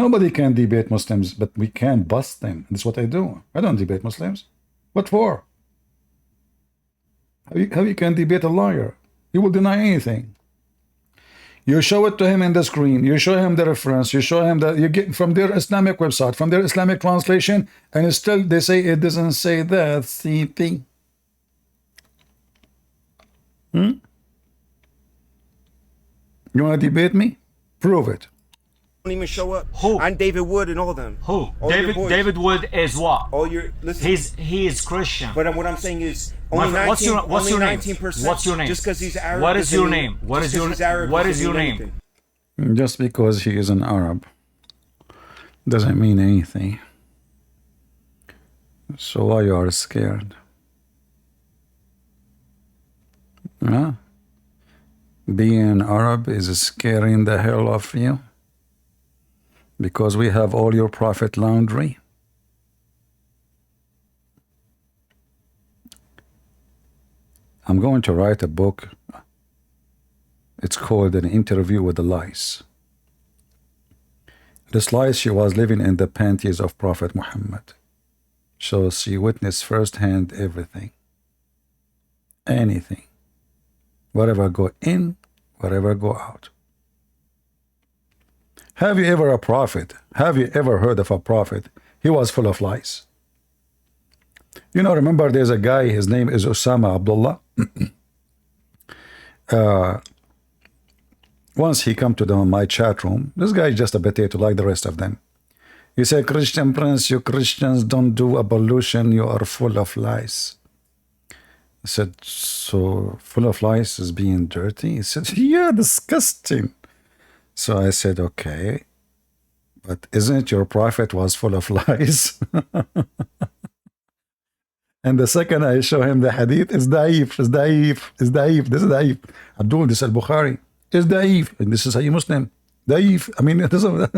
Nobody can debate Muslims, but we can bust them. That's what I do. I don't debate Muslims. What for? How you can debate a liar? He will deny anything. You show it to him in the screen. You show him the reference. You show him that you get from their Islamic website, from their Islamic translation, and still they say it doesn't say that. CP. You want to debate me? Prove it. Don't even show up. Who? I'm David Wood and all them. Who? All your boys. David Wood is what? All your listen. He is Christian. But what I'm saying is My only friend, 19. what's your name? 19%. What's your name? Just because he's Arab. What is doesn't your mean- name? What just is 'cause your he's Arab What is doesn't your mean name? anything. Just because he is an Arab doesn't mean anything. So why you are scared? Huh? Being Arab is scaring the hell of you because we have all your prophet laundry. I'm going to write a book. It's called An Interview with the Lice. This lice, she was living in the panties of Prophet Muhammad. So she witnessed firsthand everything. Anything. Whatever go in, whatever go out. Have you ever a prophet? Have you ever heard of a prophet? He was full of lies. You know, remember there's a guy, his name is Osama Abdullah. Once he come to my chat room, this guy is just a potato like the rest of them. He said, Christian Prince, you Christians don't do ablution, you are full of lies. I said, so full of lies is being dirty? He said, yeah, disgusting. So I said, okay, but isn't your prophet was full of lies? And the second I show him the hadith, it's da'if, it's da'if, it's da'if, this is da'if. Abdul, this is al-Bukhari, it's da'if, and this is Sahih Muslim. Da'if, I mean, it doesn't...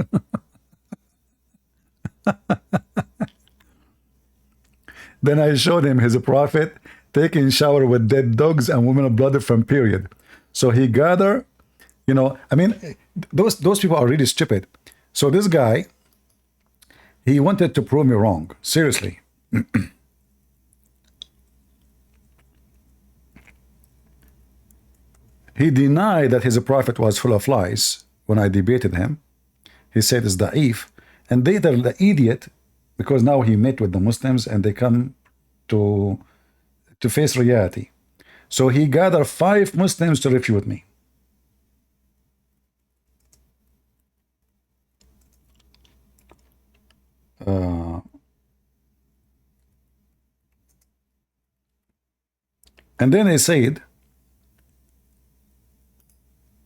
Then I showed him his prophet taking shower with dead dogs and women of blood from period. So he gathered, you know, I mean, those people are really stupid. So this guy, he wanted to prove me wrong, seriously. He denied that his prophet was full of lies when I debated him. He said it's da'if. And later the idiot, because now he met with the Muslims and they come to face reality. So he gathered 5 Muslims to refute me. And then he said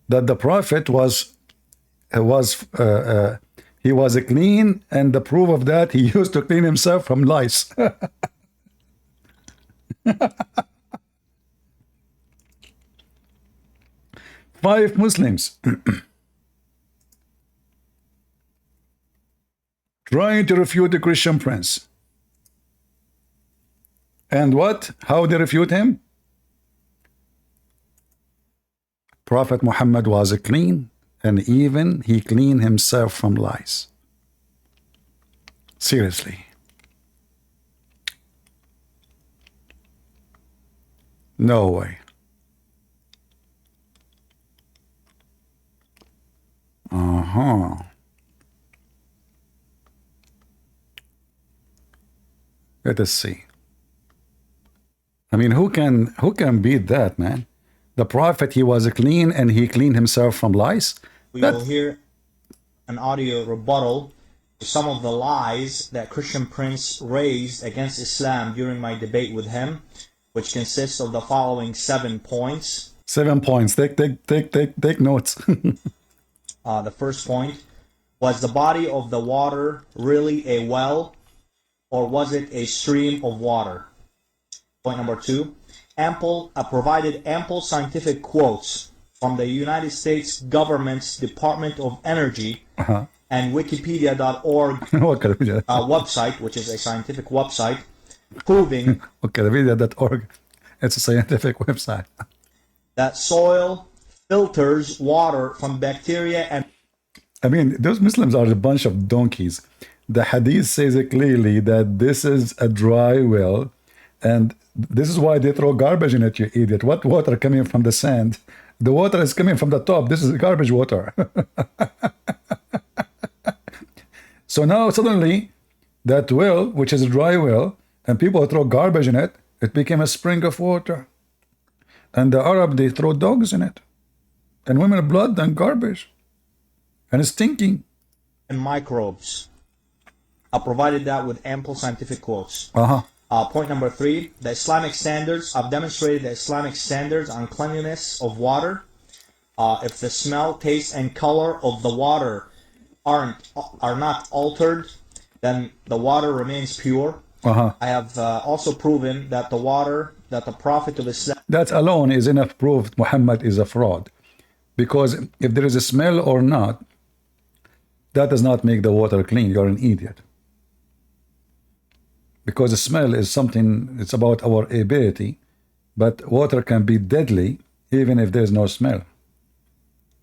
that the prophet was he was clean, and the proof of that, he used to clean himself from lice. 5 Muslims trying to refute the Christian Prince. And what? How they refute him? Prophet Muhammad was clean, and even he cleaned himself from lies. Seriously. No way. Let us see. I mean, who can beat that, man? The prophet, he was clean and he cleaned himself from lies. We will hear an audio rebuttal to some of the lies that Christian Prince raised against Islam during my debate with him, which consists of the following 7 points. 7 points. Take notes. The first point: was the body of the water really a well, or was it a stream of water? Point number 2: provided ample scientific quotes from the United States government's Department of Energy and Wikipedia.org website, which is a scientific website, proving Wikipedia.org, it's a scientific website, that soil filters water from bacteria and... I mean, those Muslims are a bunch of donkeys. The hadith says it clearly that this is a dry well, and this is why they throw garbage in it, you idiot. What water coming from the sand? The water is coming from the top. This is garbage water. So now suddenly, that well, which is a dry well, and people throw garbage in it, it became a spring of water. And the Arab, they throw dogs in it, and women blood and garbage, and it's stinking. And microbes. I provided that with ample scientific quotes. Point number 3, the Islamic standards. I've demonstrated the Islamic standards on cleanliness of water. If the smell, taste, and color of the water are not altered, then the water remains pure. I have also proven that the water that the Prophet of Islam... That alone is enough proof Muhammad is a fraud. Because if there is a smell or not, that does not make the water clean. You're an idiot. Because the smell is something, it's about our ability, but water can be deadly even if there's no smell.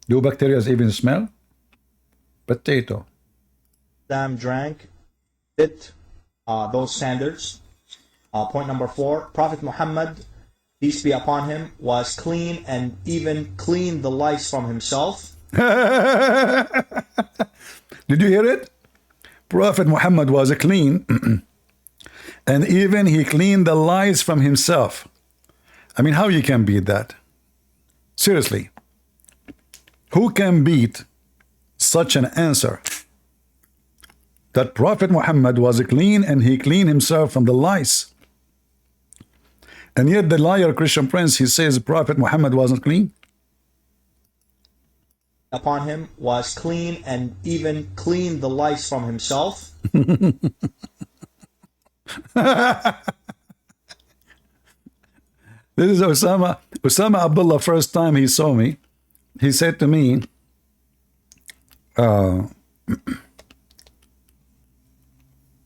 Do bacteria even smell? Potato. Islam drank fit those standards. Point number 4, Prophet Muhammad, peace be upon him, was clean and even cleaned the lice from himself. Did you hear it? Prophet Muhammad was clean and even he cleaned the lice from himself. I mean, how you can beat that? Seriously. Who can beat such an answer? That Prophet Muhammad was clean and he cleaned himself from the lice. And yet the liar Christian Prince, he says Prophet Muhammad wasn't clean. Upon him was clean and even cleaned the lice from himself. This is Osama Abdullah. First time he saw me, he said to me,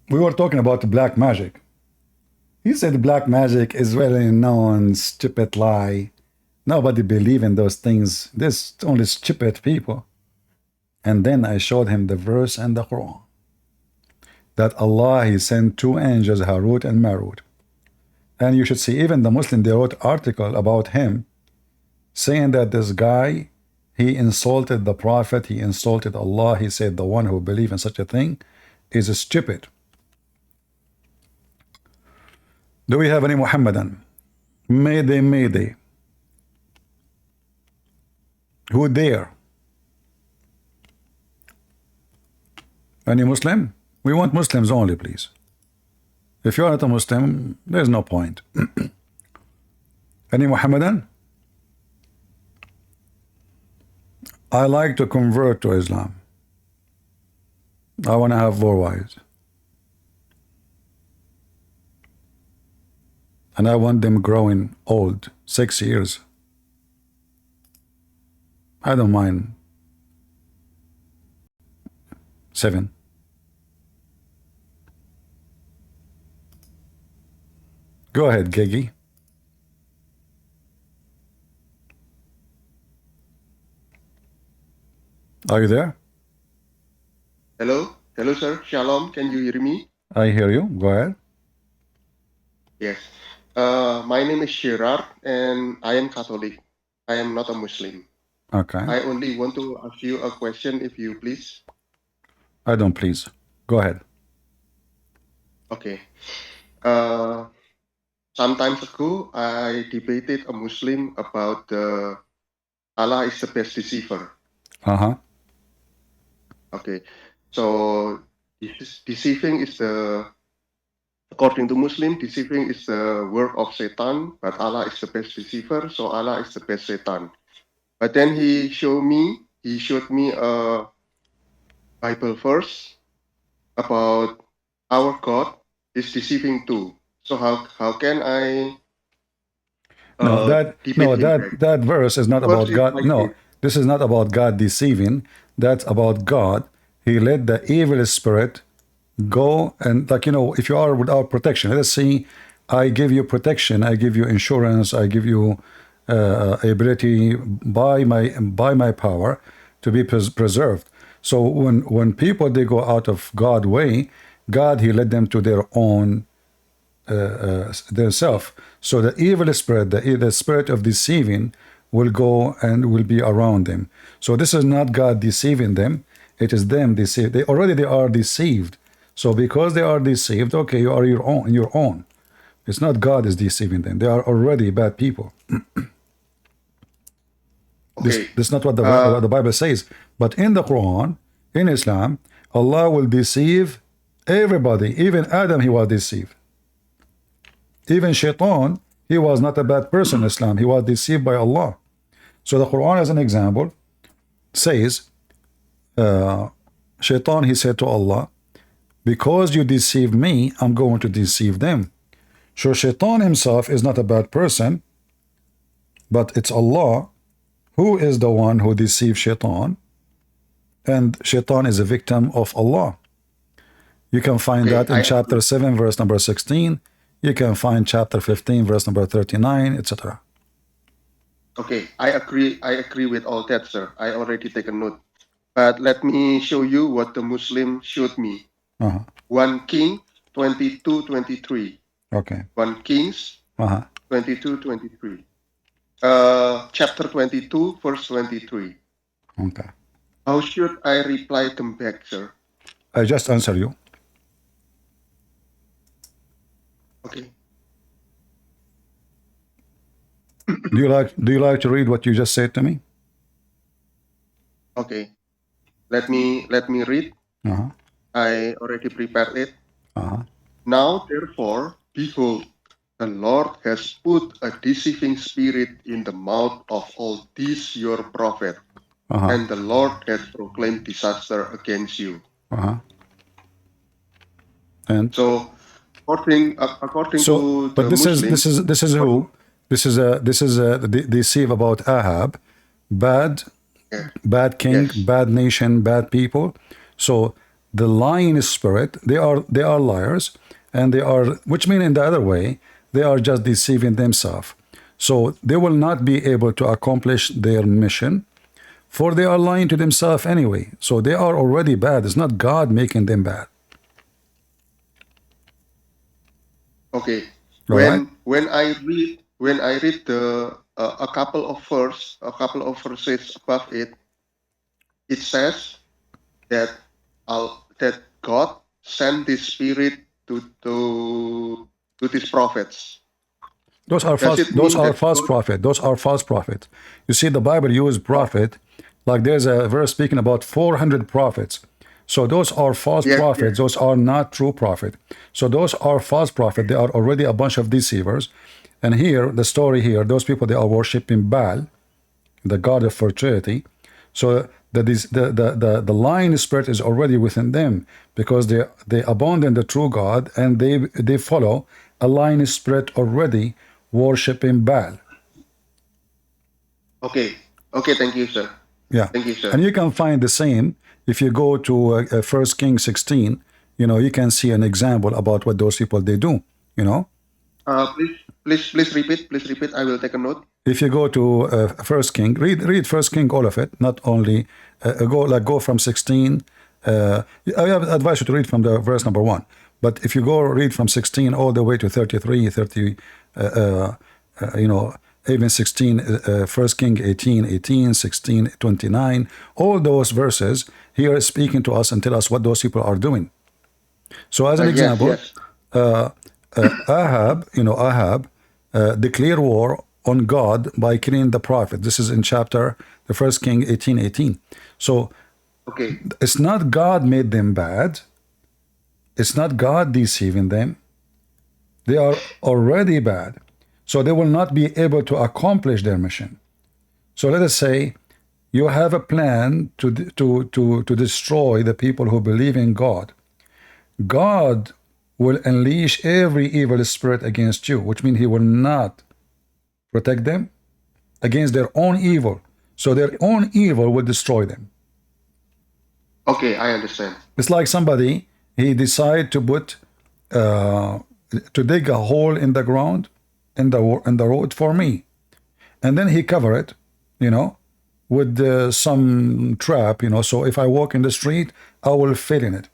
we were talking about black magic. He said black magic is well known, stupid lie. Nobody believe in those things. There's only stupid people. And then I showed him the verse and the Quran. That Allah, he sent 2 angels, Harut and Marut. And you should see, even the Muslim, they wrote article about him, saying that this guy, he insulted the Prophet, he insulted Allah. He said the one who believes in such a thing is stupid. Do we have any Muhammadan? Mayday, Mayday. Who dare? Any Muslim? We want Muslims only, please. If you are not a Muslim, there's no point. Any Muhammadan? I like to convert to Islam. I want to have 4 wives. And I want them growing old, 6 years. I don't mind 7. Go ahead, Gigi. Are you there? Hello? Hello, sir. Shalom. Can you hear me? I hear you. Go ahead. Yes. My name is Shirard, and I am Catholic. I am not a Muslim. Okay. I only want to ask you a question, if you please. I don't please. Go ahead. Okay. Some time ago, I debated a Muslim about Allah is the best deceiver. Uh-huh. Okay. So deceiving is according to Muslim, deceiving is the work of Satan, but Allah is the best deceiver, so Allah is the best Satan. But then he showed me a Bible verse about our God is deceiving too. So how can I that verse is not about God. No, this is not about God deceiving. That's about God. He let the evil spirit go, and like, if you are without protection, let's see, I give you protection, I give you insurance, I give you ability by my power to be preserved. So when people they go out of God's way, God he led them to their own their self. So the evil spirit, the spirit of deceiving, will go and will be around them. So this is not God deceiving them; it is them deceived. They are deceived. So because they are deceived, okay, you are your own. It's not God is deceiving them. They are already bad people. Okay. This is not what the Bible says. But in the Quran, in Islam, Allah will deceive everybody. Even Adam, he was deceived. Even Shaitan, he was not a bad person in Islam. He was deceived by Allah. So the Quran, as an example, says, Shaitan, he said to Allah, because you deceived me, I'm going to deceive them. So Shaitan himself is not a bad person, but it's Allah who is the one who deceived Shaitan, and Shaitan is a victim of Allah. You can find that in chapter 7, verse number 16. You can find chapter 15, verse number 39, etc. Okay, I agree with all that, sir. I already taken note. But let me show you what the Muslim showed me. 1 King 22:23. Okay. 1 Kings 22:23. Chapter 22, verse 23. Okay. How should I reply them back, sir? I just answer you. Okay. Do you like to read what you just said to me? Okay. Let me read. I already prepared it. Now, therefore, behold, the Lord has put a deceiving spirit in the mouth of all these your prophets, and the Lord has proclaimed disaster against you. And so, according to but the this Muslims, is who? This is deceive about Ahab, bad king, bad nation, bad people. So the lying spirit, they are liars, and they are, which mean in the other way, they are just deceiving themselves. So they will not be able to accomplish their mission, for they are lying to themselves anyway. So they are already bad. It's not God making them bad. Okay. Right? When I read the a couple of verses above it, it says that that God sent this spirit to these prophets. Those are false. Those are false prophets. Those are false prophets. You see, the Bible uses prophet, like there's a verse speaking about 400 prophets. So those are false prophets. Those are not true prophet. So those are false prophets. They are already a bunch of deceivers. And here, the story here, those people, they are worshiping Baal, the god of fertility. So the lying spirit is already within them, because they abandon the true God, and they follow a lying spirit already worshiping Baal. Okay. Thank you, sir. Yeah. Thank you, sir. And you can find the same if you go to 1 Kings 16. You can see an example about what those people they do. Please repeat. Please repeat. I will take a note. If you go to 1 King, read 1 King, all of it, not only go from 16. I advise you to read from the verse number 1. But if you go read from 16 all the way to 33, 30, even 16, 1 King 18, 16, 29, all those verses here is speaking to us and tell us what those people are doing. So as an example, Ahab declared war on God by killing the prophet. This is in chapter, the 1 King 18. So it's not God made them bad. It's not God deceiving them. They are already bad. So they will not be able to accomplish their mission. So let us say you have a plan to destroy the people who believe in God. God will unleash every evil spirit against you, which means he will not protect them against their own evil. So their own evil will destroy them. Okay, I understand. It's like somebody, he decide to put to dig a hole in the ground in the road for me, and then he cover it, with some trap, you know. So if I walk in the street, I will fail in it.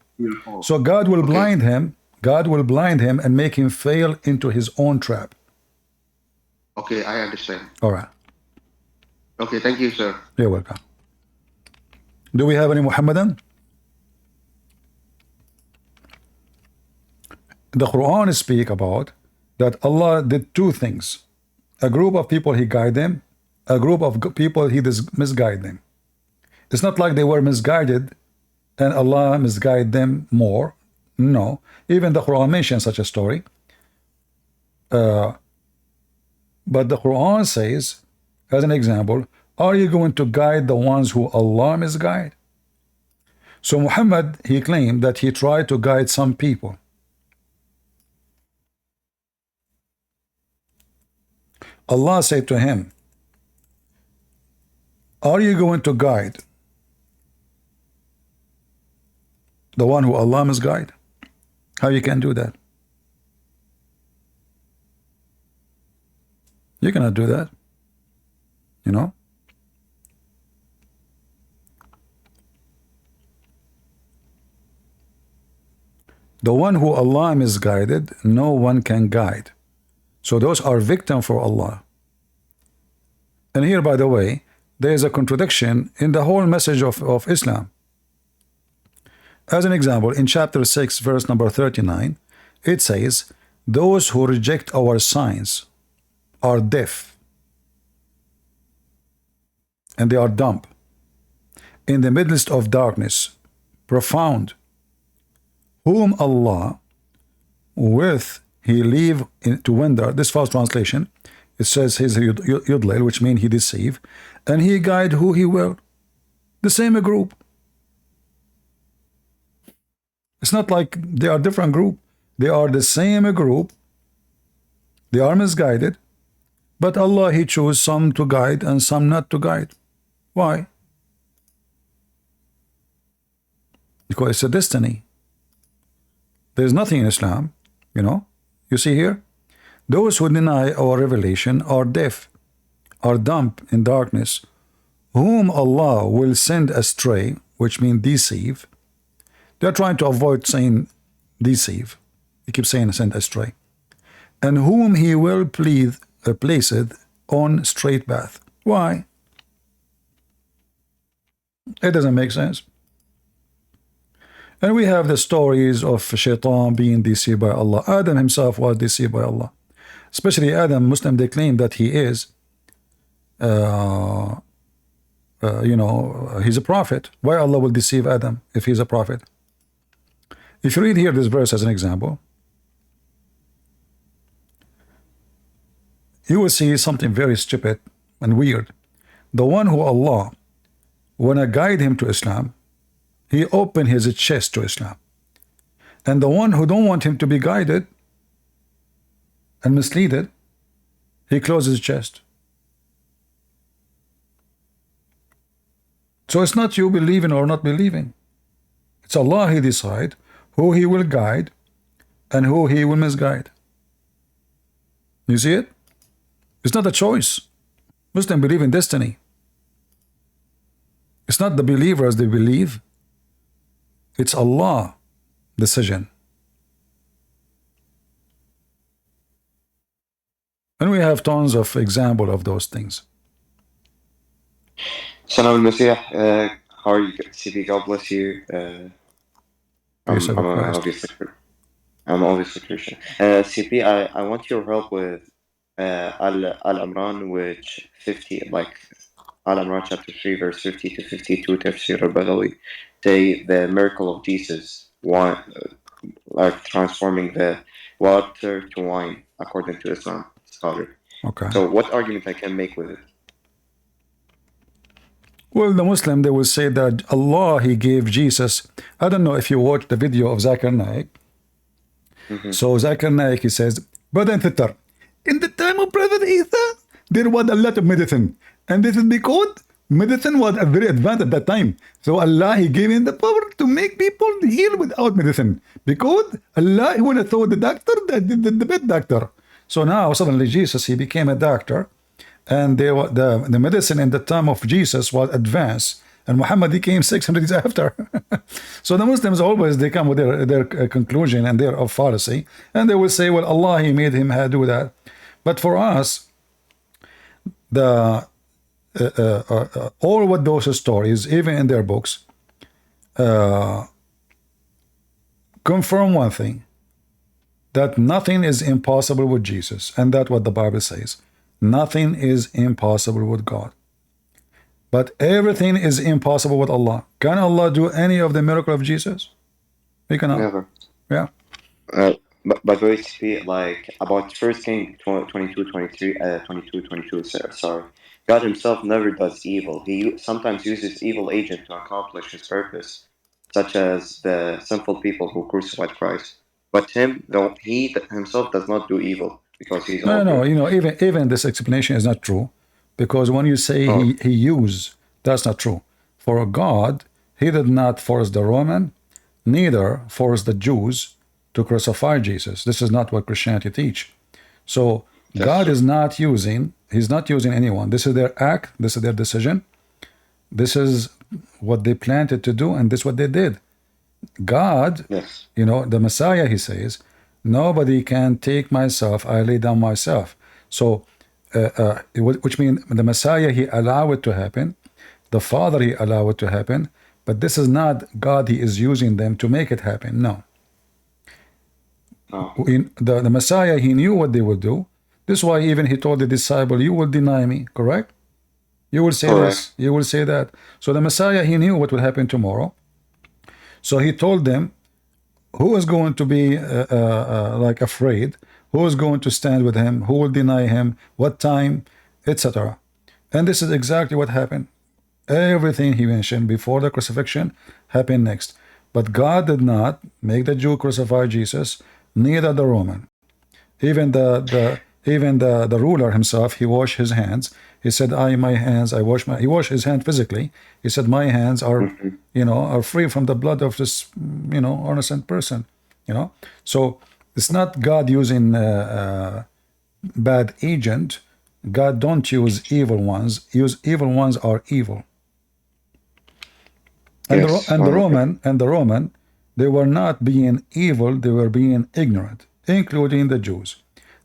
So God will blind him. God will blind him and make him fail into his own trap. Okay, I understand. All right. Okay, thank you, sir. You're welcome. Do we have any Muhammadan? The Quran speak about that Allah did two things. A group of people he guided them, a group of people he misguided them. It's not like they were misguided and Allah misguided them more. No. Even the Quran mentions such a story. But the Quran says, as an example, are you going to guide the ones who Allah misguide? So Muhammad, he claimed that he tried to guide some people. Allah said to him, are you going to guide the one who Allah misguide? How you can do that? You cannot do that. You know? The one who Allah misguided, no one can guide. So those are victim for Allah. And here, by the way, there is a contradiction in the whole message of Islam. As an example, in chapter 6, verse number 39, it says, those who reject our signs are deaf, and they are dumb, in the midst of darkness, profound, whom Allah with he leave to wander. This false translation, it says his yudlil, which means he deceive, and he guide who he will. The same group. It's not like they are different group. They are the same group. They are misguided, but Allah he chose some to guide and some not to guide. Why? Because it's a destiny. There's nothing in Islam, you know. You see here, those who deny our revelation are deaf, are dumb in darkness, whom Allah will send astray, which means deceive. They're trying to avoid saying deceive. They keep saying send astray. And whom he will place it on straight path. Why? It doesn't make sense. And we have the stories of Shaitan being deceived by Allah. Adam himself was deceived by Allah. Especially Adam, Muslim, they claim that he is, you know, he's a prophet. Why Allah will deceive Adam if he's a prophet? If you read here this verse as an example, you will see something very stupid and weird. The one who Allah wanna guide him to Islam, he opened his chest to Islam. And the one who don't want him to be guided and misleaded, he closes his chest. So it's not you believing or not believing. It's Allah he decide who he will guide and who he will misguide. You see it? It's not a choice. Muslims believe in destiny. It's not the believers they believe. It's Allah decision. And we have tons of example of those things. Salam al-Masih, how are you, CP? God bless you. I'm obviously Christian. CP, I want your help with Al-Imran, which 50, like Al-Imran chapter 3, verse 50 to 52, Tafsir References, say the miracle of Jesus, like transforming the water to wine, according to Islam scholar. Okay. So what argument I can make with it? Well, the Muslim, they will say that Allah, he gave Jesus. I don't know if you watched the video of Zakir Naik. So Zakir Naik, he says, brother and sister, in the time of Prophet Isa, there was a lot of medicine. And this is because medicine was very advanced at that time. So Allah, he gave him the power to make people heal without medicine. Because Allah, he would have told the doctor that the best doctor. So now suddenly Jesus, he became a doctor. and they were, the medicine in the time of Jesus was advanced, and Muhammad he came 600 years after. So the Muslims always they come with their conclusion and their fallacy, and they will say, well, Allah he made him do that. But for us, the all what those stories, even in their books, confirm one thing, that nothing is impossible with Jesus, and that's what the Bible says. Nothing is impossible with God. But everything is impossible with Allah. Can Allah do any of the miracle of Jesus? He cannot. Never. Yeah. But basically, like about 1 King 22, sorry. God himself never does evil. He sometimes uses evil agents to accomplish his purpose, such as the sinful people who crucified Christ. But he himself does not do evil because he's all No, good. even this explanation is not true, because when you say he used, that's not true. For God, he did not force the Roman, neither force the Jews to crucify Jesus. This is not what Christianity teach. So God is not using, he's not using anyone. This is their act, this is their decision. This is what they planted to do, and this is what they did. God, the Messiah, he says, nobody can take myself, I lay down myself. So, which means the Messiah, he allowed it to happen. The Father, he allowed it to happen. But this is not God, he is using them to make it happen. No. The Messiah, he knew what they would do. This is why even he told the disciple, you will deny me, correct? You will say this, you will say that. So the Messiah, he knew what would happen tomorrow. So he told them who is going to be like afraid, who is going to stand with him, who will deny him, what time, etc. And this is exactly what happened. Everything he mentioned before the crucifixion happened next. But God did not make the Jew crucify Jesus, neither the Roman. Even the ruler himself, he washed his hands. He said, he washed his hand physically. He said, my hands are, are free from the blood of this, innocent person, So it's not God using bad agent. God don't use evil ones. Evil ones are evil. And the Roman, they were not being evil, they were being ignorant, including the Jews.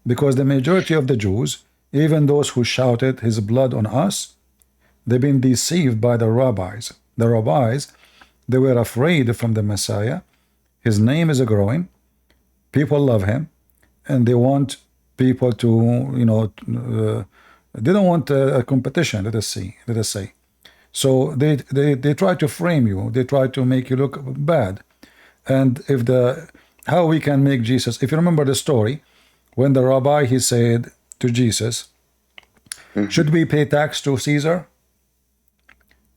Because the majority of the Jews, even those who shouted his blood on us, they've been deceived by the rabbis. The rabbis, they were afraid from the Messiah. His name is growing. People love him. And they want people to, they don't want a competition, let us say. So they try to frame you. They try to make you look bad. And how we can make Jesus, if you remember the story, when the rabbi, he said to Jesus, should we pay tax to Caesar?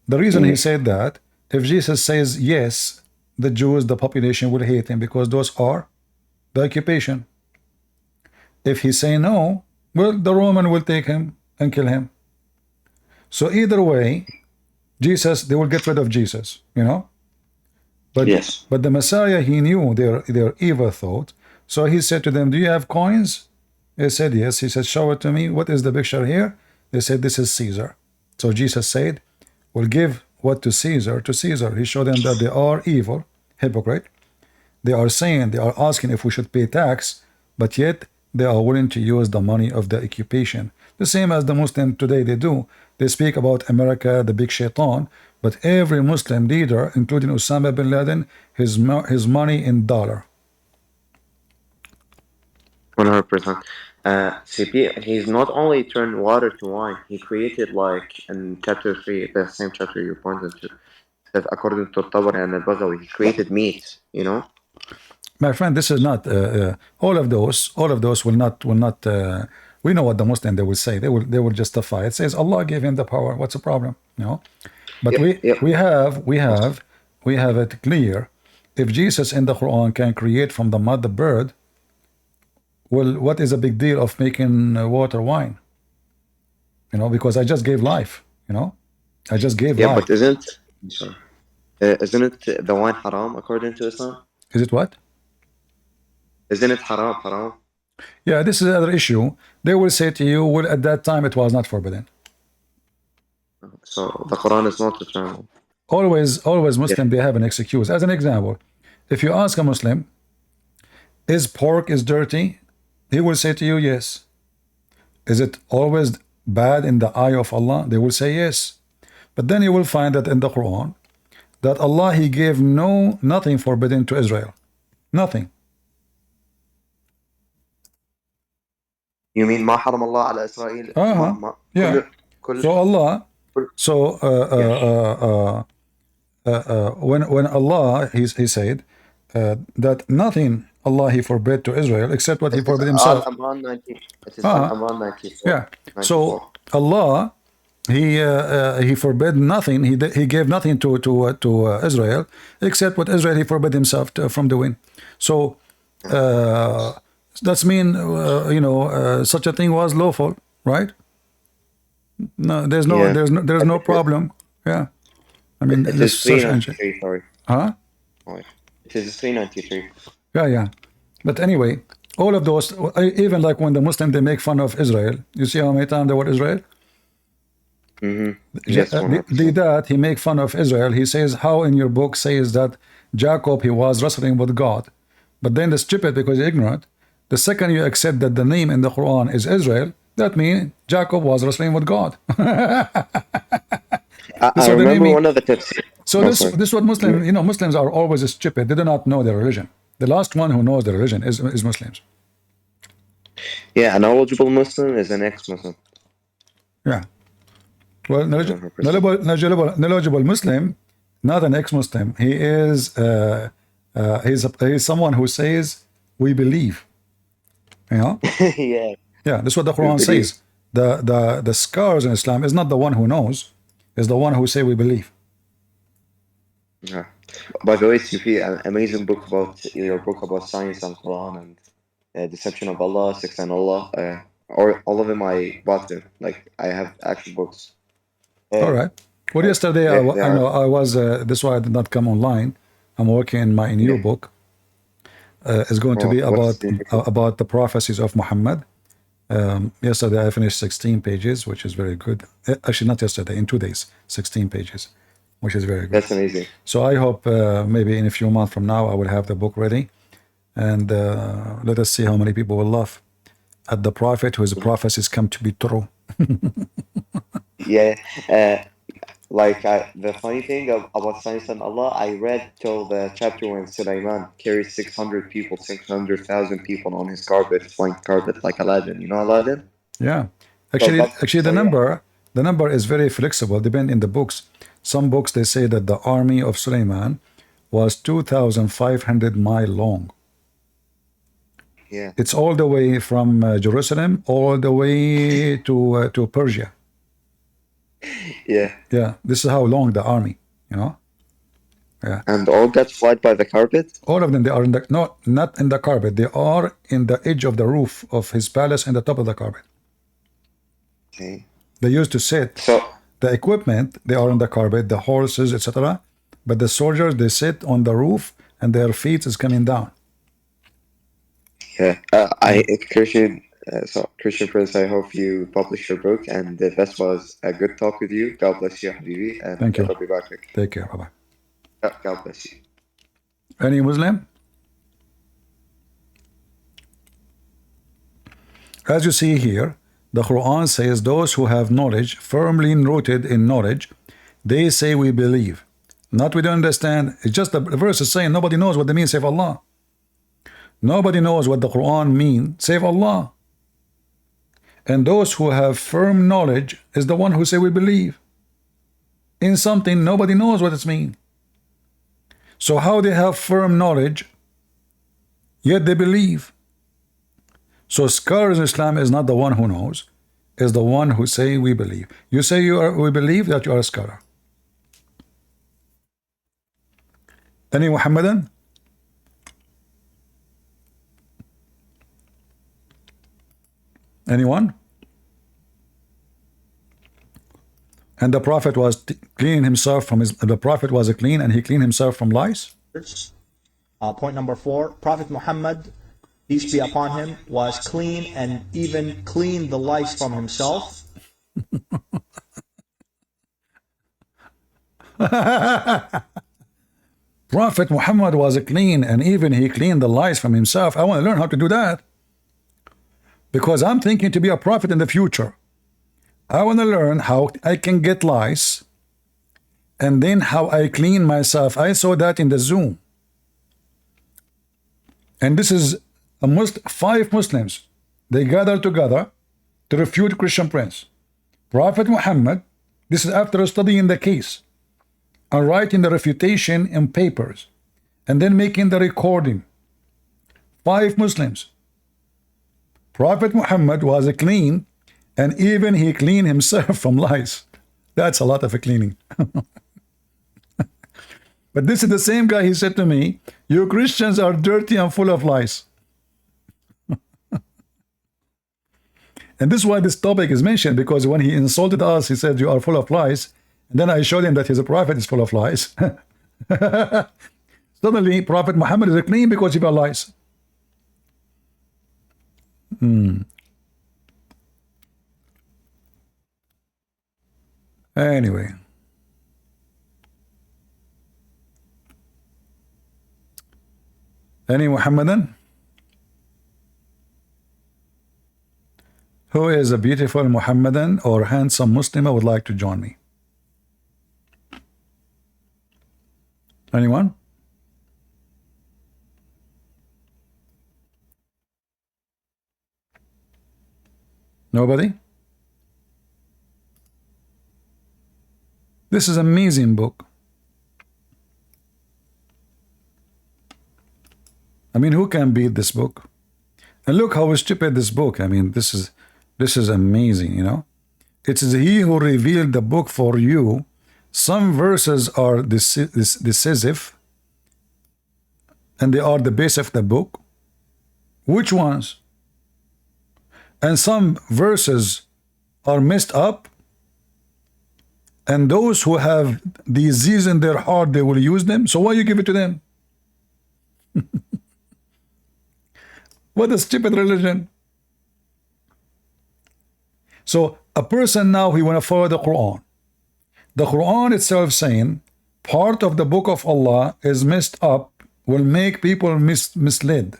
The reason he said that, if Jesus says yes, the Jews, the population will hate him because those are the occupation. If he say no, well, the Roman will take him and kill him. So either way, they will get rid of Jesus, But but the Messiah, he knew their evil thought. So he said to them, do you have coins? They said yes. He said, show it to me. What is the picture here? They said, this is Caesar. So Jesus said, we'll give what to Caesar. He showed them that they are evil, hypocrite. They are asking if we should pay tax, but yet they are willing to use the money of the occupation. The same as the Muslim today they do. They speak about America, the big shaitan, but every Muslim leader, including Osama bin Laden, his money in dollar. 100%. CP, he's not only turned water to wine, he created, like in chapter 3, the same chapter you pointed to, that according to Tabari and al-Baghawi, he created meat, My friend, this is not all of those will not we know what the Muslim they will say. They will justify it. It says Allah gave him the power. What's the problem? But we have it clear. If Jesus in the Quran can create from the mud the bird, well, what is a big deal of making water wine? Because I just gave life. I just gave life. But isn't it the wine haram according to Islam? Is it what? Isn't it haram? Yeah, this is another issue. They will say to you, well, at that time it was not forbidden. So the Quran is not eternal. Always Muslim, they have an excuse. As an example, if you ask a Muslim, is pork is dirty? He will say to you, yes. Is it always bad in the eye of Allah? They will say yes. But then you will find that in the Quran, that Allah, He gave nothing forbidden to Israel. Nothing. You mean ما حرم الله على إسرائيل؟ Yeah. So Allah, so when Allah, he said that nothing Allah He forbid to Israel except what He forbid Himself. Al-Imran 19. It is Al-Imran 94. Yeah. So Allah, He forbid nothing. He gave nothing to Israel except what Israel He forbid Himself from doing. So that's mean such a thing was lawful, right? No, there's no problem. Yeah. I mean, it this is search engine. 393, sorry. Huh? It is 393. Yeah. But anyway, all of those, even like when the Muslim, they make fun of Israel. You see how many times the word Israel? Yes, that he make fun of Israel. He says, how in your book says that Jacob, he was wrestling with God. But then the stupid, because you're ignorant, the second you accept that the name in the Quran is Israel, that means Jacob was wrestling with God. I remember one of the tafsir. So this is what Muslims, Muslims are always stupid. They do not know their religion. The last one who knows their religion is Muslims. Yeah, a knowledgeable Muslim is an ex-Muslim. Yeah. Well, knowledgeable Muslim, not an ex-Muslim. He is he's someone who says we believe. Yeah. Yeah, that's what the Quran says. The scholars in Islam is not the one who knows, is the one who say we believe. Yeah. By the way, Sufi, an amazing book about your book about science and Quran and deception of Allah, sex and Allah, or all of them I bought them. Like I have actual books. All right. Well, yesterday I was. This is why I did not come online. I'm working in my new book. It's going to be about the prophecies of Muhammad. Yesterday I finished 16 pages, which is very good. Actually, not yesterday, in 2 days, 16 pages, which is very good. That's amazing. So I hope maybe in a few months from now I will have the book ready, and let us see how many people will laugh at the prophet whose prophecies come to be true. Yeah. The funny thing about science and Allah, I read till the chapter when Sulaiman carried 600,000 people on his carpet, flying carpet like Aladdin. You know Aladdin? Yeah. Actually, the number is very flexible, depending in the books. Some books they say that the army of Sulaiman was 2,500 miles long. Yeah. It's all the way from Jerusalem all the way to Persia. Yeah. Yeah, this is how long the army, Yeah. And all got flight by the carpet? All of them, they are not in the carpet. They are in the edge of the roof of his palace in the top of the carpet. Okay. They used to sit. So the equipment, they are on the carpet, the horses, etc. But the soldiers, they sit on the roof and their feet is coming down. Yeah. Christian Prince, I hope you publish your book, and this was a good talk with you. God bless you, Habibi, and thank you. I'll be back. Take care. Bye-bye. God bless you. Any Muslim? As you see here, the Quran says those who have knowledge, firmly rooted in knowledge, they say we believe. Not we don't understand. It's just the verse is saying nobody knows what they mean save Allah. Nobody knows what the Quran means save Allah. And those who have firm knowledge is the one who say we believe in something nobody knows what it means. So how they have firm knowledge yet they believe? So scholars in Islam is not the one who knows, is the one who say we believe. You say we believe, that you are a scholar. Any Muhammadan? Anyone? And the Prophet was cleaning himself from the Prophet was clean and he cleaned himself from lice? Point number 4, Prophet Muhammad peace be upon him, was clean and even cleaned the lice from himself. Prophet Muhammad was clean and even he cleaned the lice from himself. I want to learn how to do that, because I'm thinking to be a prophet in the future. I want to learn how I can get lice and then how I clean myself. I saw that in the Zoom. And this is five Muslims. They gathered together to refute Christian Prince. Prophet Muhammad, this is after studying the case and writing the refutation in papers and then making the recording. Five Muslims. Prophet Muhammad was clean and even he cleaned himself from lice. That's a lot of cleaning. But this is the same guy. He said to me, you Christians are dirty and full of lies. And this is why this topic is mentioned, because when he insulted us, he said, you are full of lies. And then I showed him that his prophet is full of lies. Suddenly, Prophet Muhammad is clean because he got lies. Anyway. Any Muhammadan? Who is a beautiful Muhammadan or handsome Muslim who would like to join me? Anyone? Nobody? This is an amazing book. I mean, who can beat this book? And look how stupid this book. I mean, this is amazing, you know. It is he who revealed the book for you. Some verses are decisive, and they are the base of the book. Which ones? And some verses are messed up, and those who have disease in their heart, they will use them. So why you give it to them? What a stupid religion. So a person now, he want to follow the Quran. The Quran itself saying part of the book of Allah is messed up, will make people misled.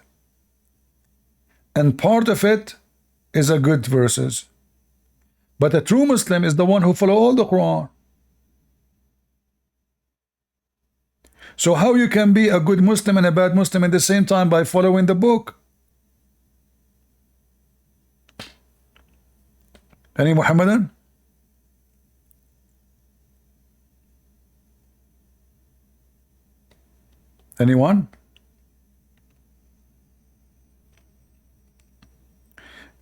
And part of it is a good verses. But a true Muslim is the one who follow all the Quran. So how you can be a good Muslim and a bad Muslim at the same time by following the book? Any Muhammadan? Anyone?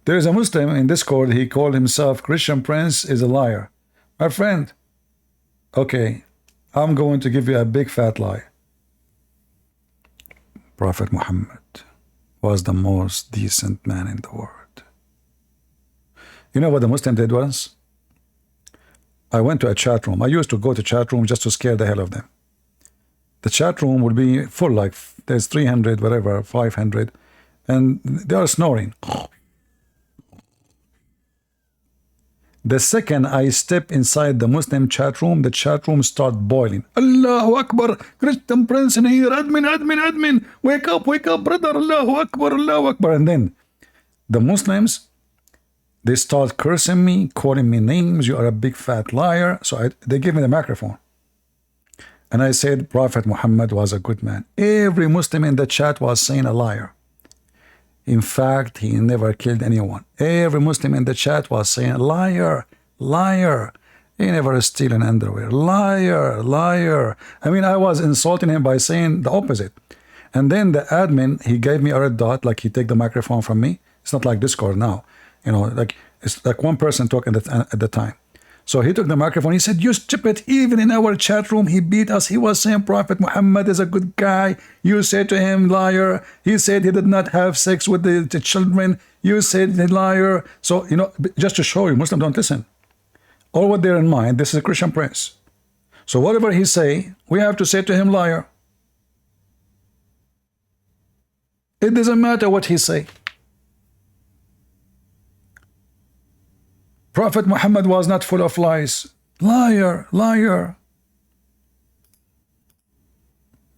There is a Muslim in Discord, he called himself Christian Prince is a liar. My friend, okay, I'm going to give you a big fat lie. Prophet Muhammad was the most decent man in the world. You know what the Muslim did once? I went to a chat room. I used to go to chat room just to scare the hell of them. The chat room would be full, like there's 300, whatever, 500, and they are snoring. The second I step inside the Muslim chat room, the chat room start boiling. Allahu Akbar, Christian Prince in here, admin, wake up, brother, Allahu Akbar. And then the Muslims, they start cursing me, calling me names, you are a big fat liar. So they give me the microphone. And I said, Prophet Muhammad was a good man. Every Muslim in the chat was saying a liar. In fact, he never killed anyone. Every Muslim in the chat was saying, liar, liar. He never steal an underwear. Liar, liar. I mean, I was insulting him by saying the opposite. And then the admin, he gave me a red dot, like he take the microphone from me. It's not like Discord now. You know, like it's like one person talking at the time. So he took the microphone. He said, you stupid, even in our chat room, he beat us. He was saying Prophet Muhammad is a good guy. You said to him, liar. He said he did not have sex with the children. You said the liar. So, you know, just to show you, Muslims don't listen. All what they're in mind, this is a Christian Prince. So whatever he say, we have to say to him, liar. It doesn't matter what he say. Prophet Muhammad was not full of lies. Liar, liar.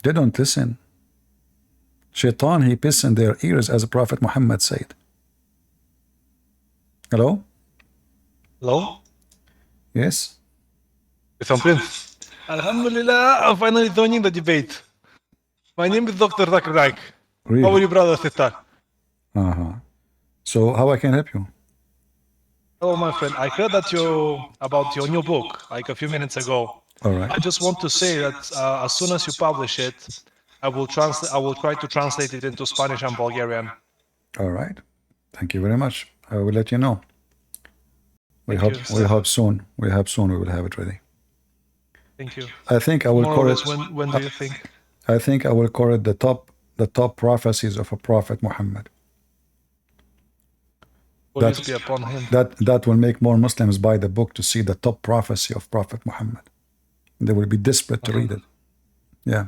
They don't listen. Shaitan, he piss in their ears, as Prophet Muhammad said. Hello? Hello? Yes? It's Prince. Alhamdulillah, I'm finally joining the debate. My name is Dr. Zakir Naik. How are Really? you, brother, sister? So how I can help you? Hello, my friend. I heard that about your new book like a few minutes ago. All right. I just want to say that as soon as you publish it, I will try to translate it into Spanish and Bulgarian. All right. Thank you very much. I will let you know. We Thank hope you. soon we will have it ready. Thank you. I think I will More or call less, it when do you think? I think I will call it the top prophecies of a Prophet Muhammad. Peace be upon him. That will make more Muslims buy the book to see the top prophecy of Prophet Muhammad. They will be desperate to read it. Yeah.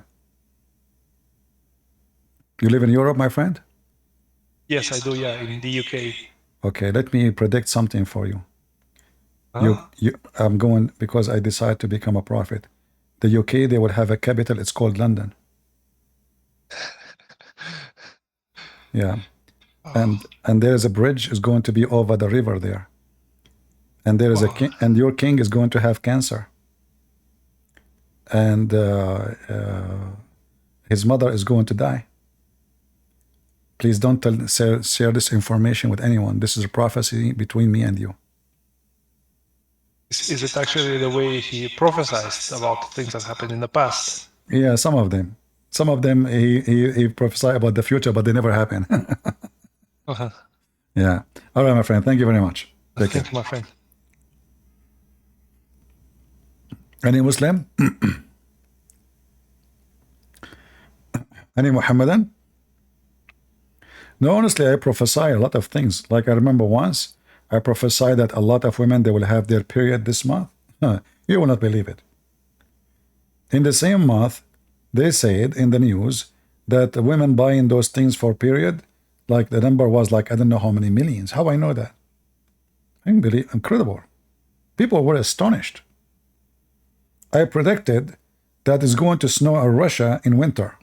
You live in Europe, my friend? Yes, I do, yeah, in the UK. Okay, let me predict something for you. I'm going, because I decide to become a prophet. The UK, they will have a capital, it's called London. Yeah. And there is a bridge is going to be over the river there. And there is a king, and your king is going to have cancer. And his mother is going to die. Please don't share this information with anyone. This is a prophecy between me and you. Is it actually the way he prophesied about things that happened in the past? Yeah, some of them. Some of them he prophesied about the future, but they never happen. Yeah. All right, my friend. Thank you very much. Take care. Thank you, my friend. Any Muslim? Any Muhammadan? No, honestly, I prophesy a lot of things. Like I remember once, I prophesied that a lot of women, they will have their period this month. You will not believe it. In the same month, they said in the news that women buying those things for period, like the number was like, I don't know how many millions. How I know that? Incredible. People were astonished. I predicted that it's going to snow in Russia in winter.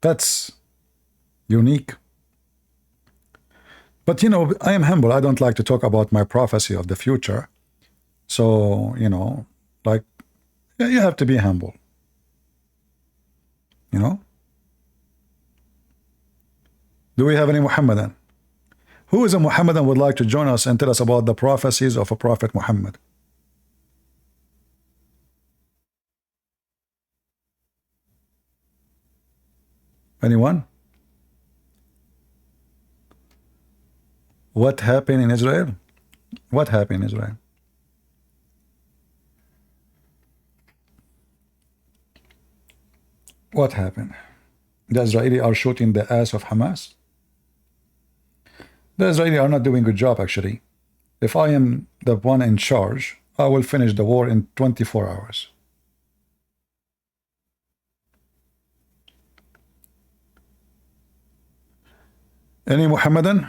That's unique. But you know, I am humble. I don't like to talk about my prophecy of the future. So, you know, like, you have to be humble. You know? Do we have any Muhammadan? Who is a Muhammadan would like to join us and tell us about the prophecies of a Prophet Muhammad? Anyone? What happened in Israel? What happened in Israel? What happened? The Israelis are shooting the ass of Hamas? The Israelis are not doing a good job, actually. If I am the one in charge, I will finish the war in 24 hours. Any Muhammadan?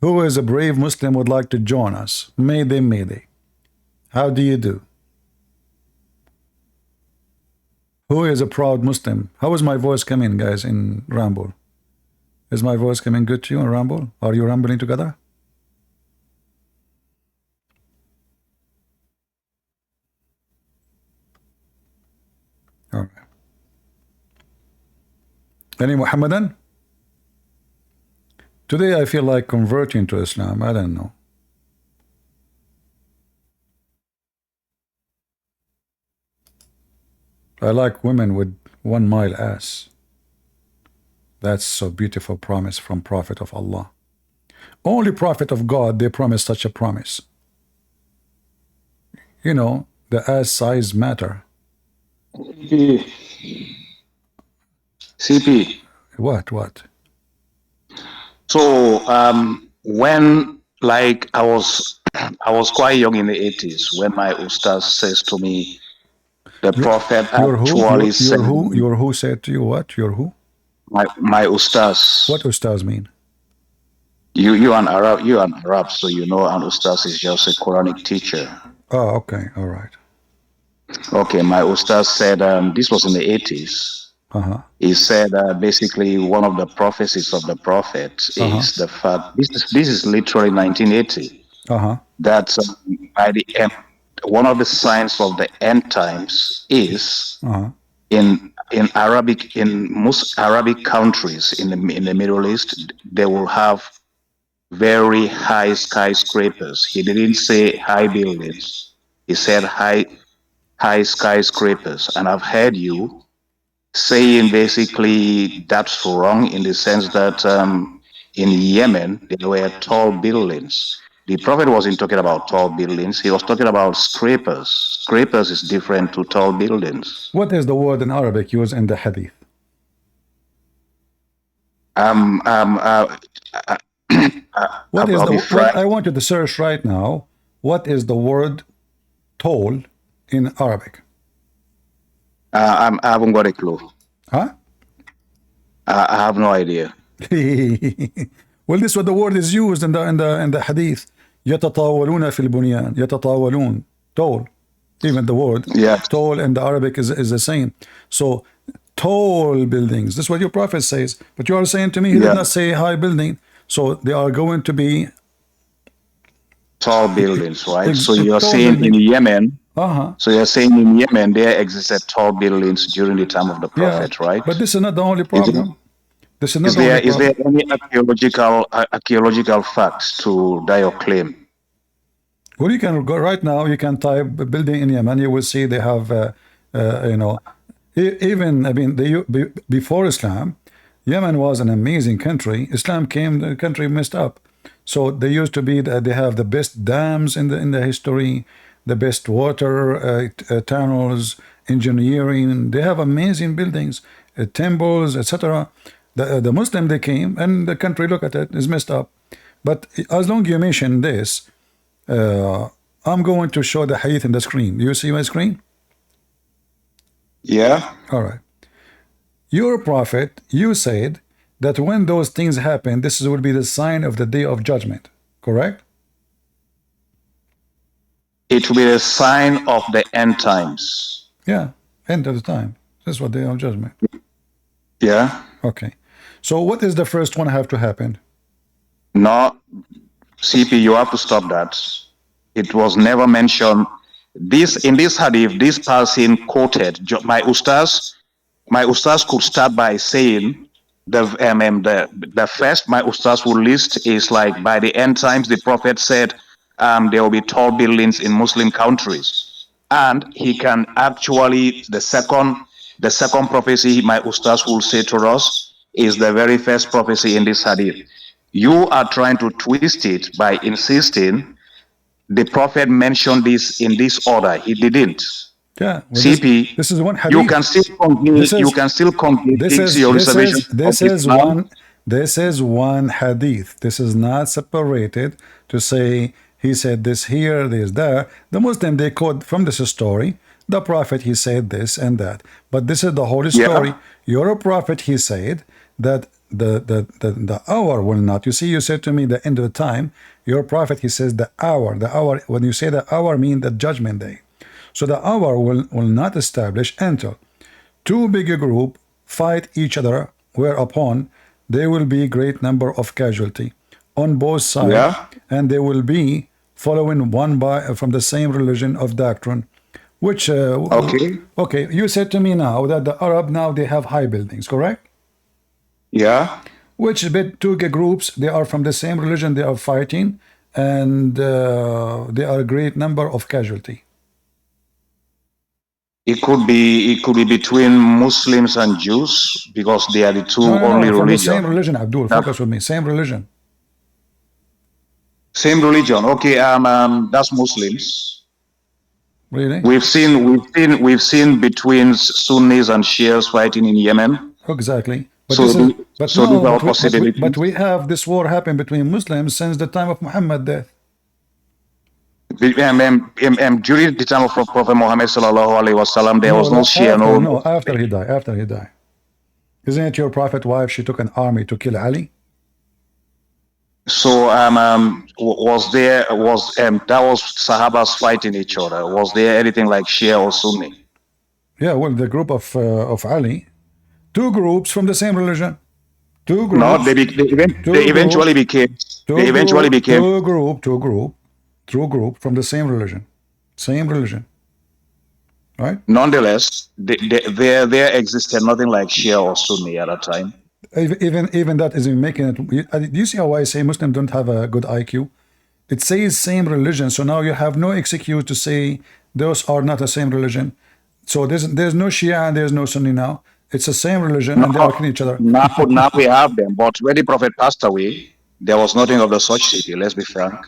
Who is a brave Muslim would like to join us? Mayday, mayday. How do you do? Who is a proud Muslim? How is my voice coming, guys, in Ramble? Is my voice coming good to you in Ramble? Are you rambling together? All right. Any Muhammadan? Today I feel like converting to Islam. I don't know. I like women with 1 mile ass. That's so beautiful promise from Prophet of Allah. Only Prophet of God, they promise such a promise. You know, the ass size matter. CP. What? So when like I was quite young in the 80s when my ustaz says to me, the Prophet You're who? actually said, You're who said to you what? You're who? my ustaz. What ustaz mean? You're an Arab, so you know an ustaz is just a Quranic teacher. Oh, okay, all right. Okay, my ustaz said, this was in the 80s. He said basically one of the prophecies of the prophet is the fact, this is literally 1980, that by the end, one of the signs of the end times is in Arabic, in most Arabic countries in the Middle East, they will have very high skyscrapers. He didn't say high buildings. He said high skyscrapers. And I've heard you saying basically that's wrong in the sense that in Yemen, there were tall buildings. The Prophet wasn't talking about tall buildings. He was talking about scrapers. Scrapers is different to tall buildings. What is the word in Arabic used in the Hadith? What is the? I want you to search right now. What is the word tall in Arabic? I haven't got a clue. Huh? I have no idea. Well, this is what the word is used in the Hadith. يتطاولون في البنيان. يتطاولون. Tall. Even the word tall in the Arabic is the same. So tall buildings. This is what your Prophet says. But you are saying to me he did not say high building. So they are going to be tall buildings, right? So you are saying in Yemen. So you're saying in Yemen there existed tall buildings during the time of the Prophet, right? But this is not the only problem. This is not is there any archaeological facts to your claim? Well, you can go right now. You can type building in Yemen. You will see they have, you know, even I mean, before Islam, Yemen was an amazing country. Islam came, the country messed up. So they used to be. They have the best dams in the history, the best water tunnels, engineering. They have amazing buildings, temples, etc. The Muslim, they came and the country, look at it, is messed up. But as long as you mention this, I'm going to show the hadith in the screen. Do you see my screen? Yeah. All right. Your Prophet, you said that when those things happen, this will be the sign of the day of judgment. Correct? It will be a sign of the end times. Yeah, end of the time. That's what day of judgment. Yeah. Okay. So what is the first one have to happen? No, CP, you have to stop that. It was never mentioned. This in this hadith, this person quoted my ustaz could start by saying the first my ustaz will list is like by the end times the Prophet said there will be tall buildings in Muslim countries, and he can actually the second prophecy my ustaz will say to us is the very first prophecy in this hadith. You are trying to twist it by insisting the Prophet mentioned this in this order. He didn't. Yeah. Well, CP, this is one hadith. you can still convince your reservation. This is one hadith. This is not separated to say he said this here, this there. The Muslim, they quote from this story. The Prophet, he said this and that. But this is the whole story. Your Prophet, he said that the hour will not. You see, you said to me the end of the time. Your Prophet, he says the hour. When you say the hour, mean the judgment day. So the hour will not establish until two bigger group fight each other, whereupon there will be great number of casualty on both sides, and they will be following one from the same religion of doctrine. Which okay, you said to me now that the Arab now they have high buildings, correct? Yeah. Which bit two groups, they are from the same religion, they are fighting, and there are a great number of casualty. It could be between Muslims and Jews because they are the two only from religions. The same religion, Abdul. Focus with me. Same religion. Same religion. Okay. That's Muslims. Really? We've seen between Sunnis and Shias fighting in Yemen. Exactly. But we have this war happen between Muslims since the time of Muhammad's death. During the time of Prophet Muhammad sallallahu alaihi wasallam, there was no Shia, after he died. After he died. Isn't it your prophet wife? She took an army to kill Ali. So was there that was Sahabas fighting each other? Was there anything like Shia or Sunni? Yeah, well, the group of Ali, two groups from the same religion. Two groups. No, they eventually became. Two group from the same religion. Same religion. Right? Nonetheless, there existed nothing like Shia or Sunni at that time. Even that isn't making it. Do you see how I say Muslims don't have a good IQ? It says same religion, so now you have no excuse to say those are not the same religion. So there's no Shia and there's no Sunni now. It's the same religion and they are killing each other. Now we have them, but when the Prophet passed away, there was nothing of the such city. Let's be frank.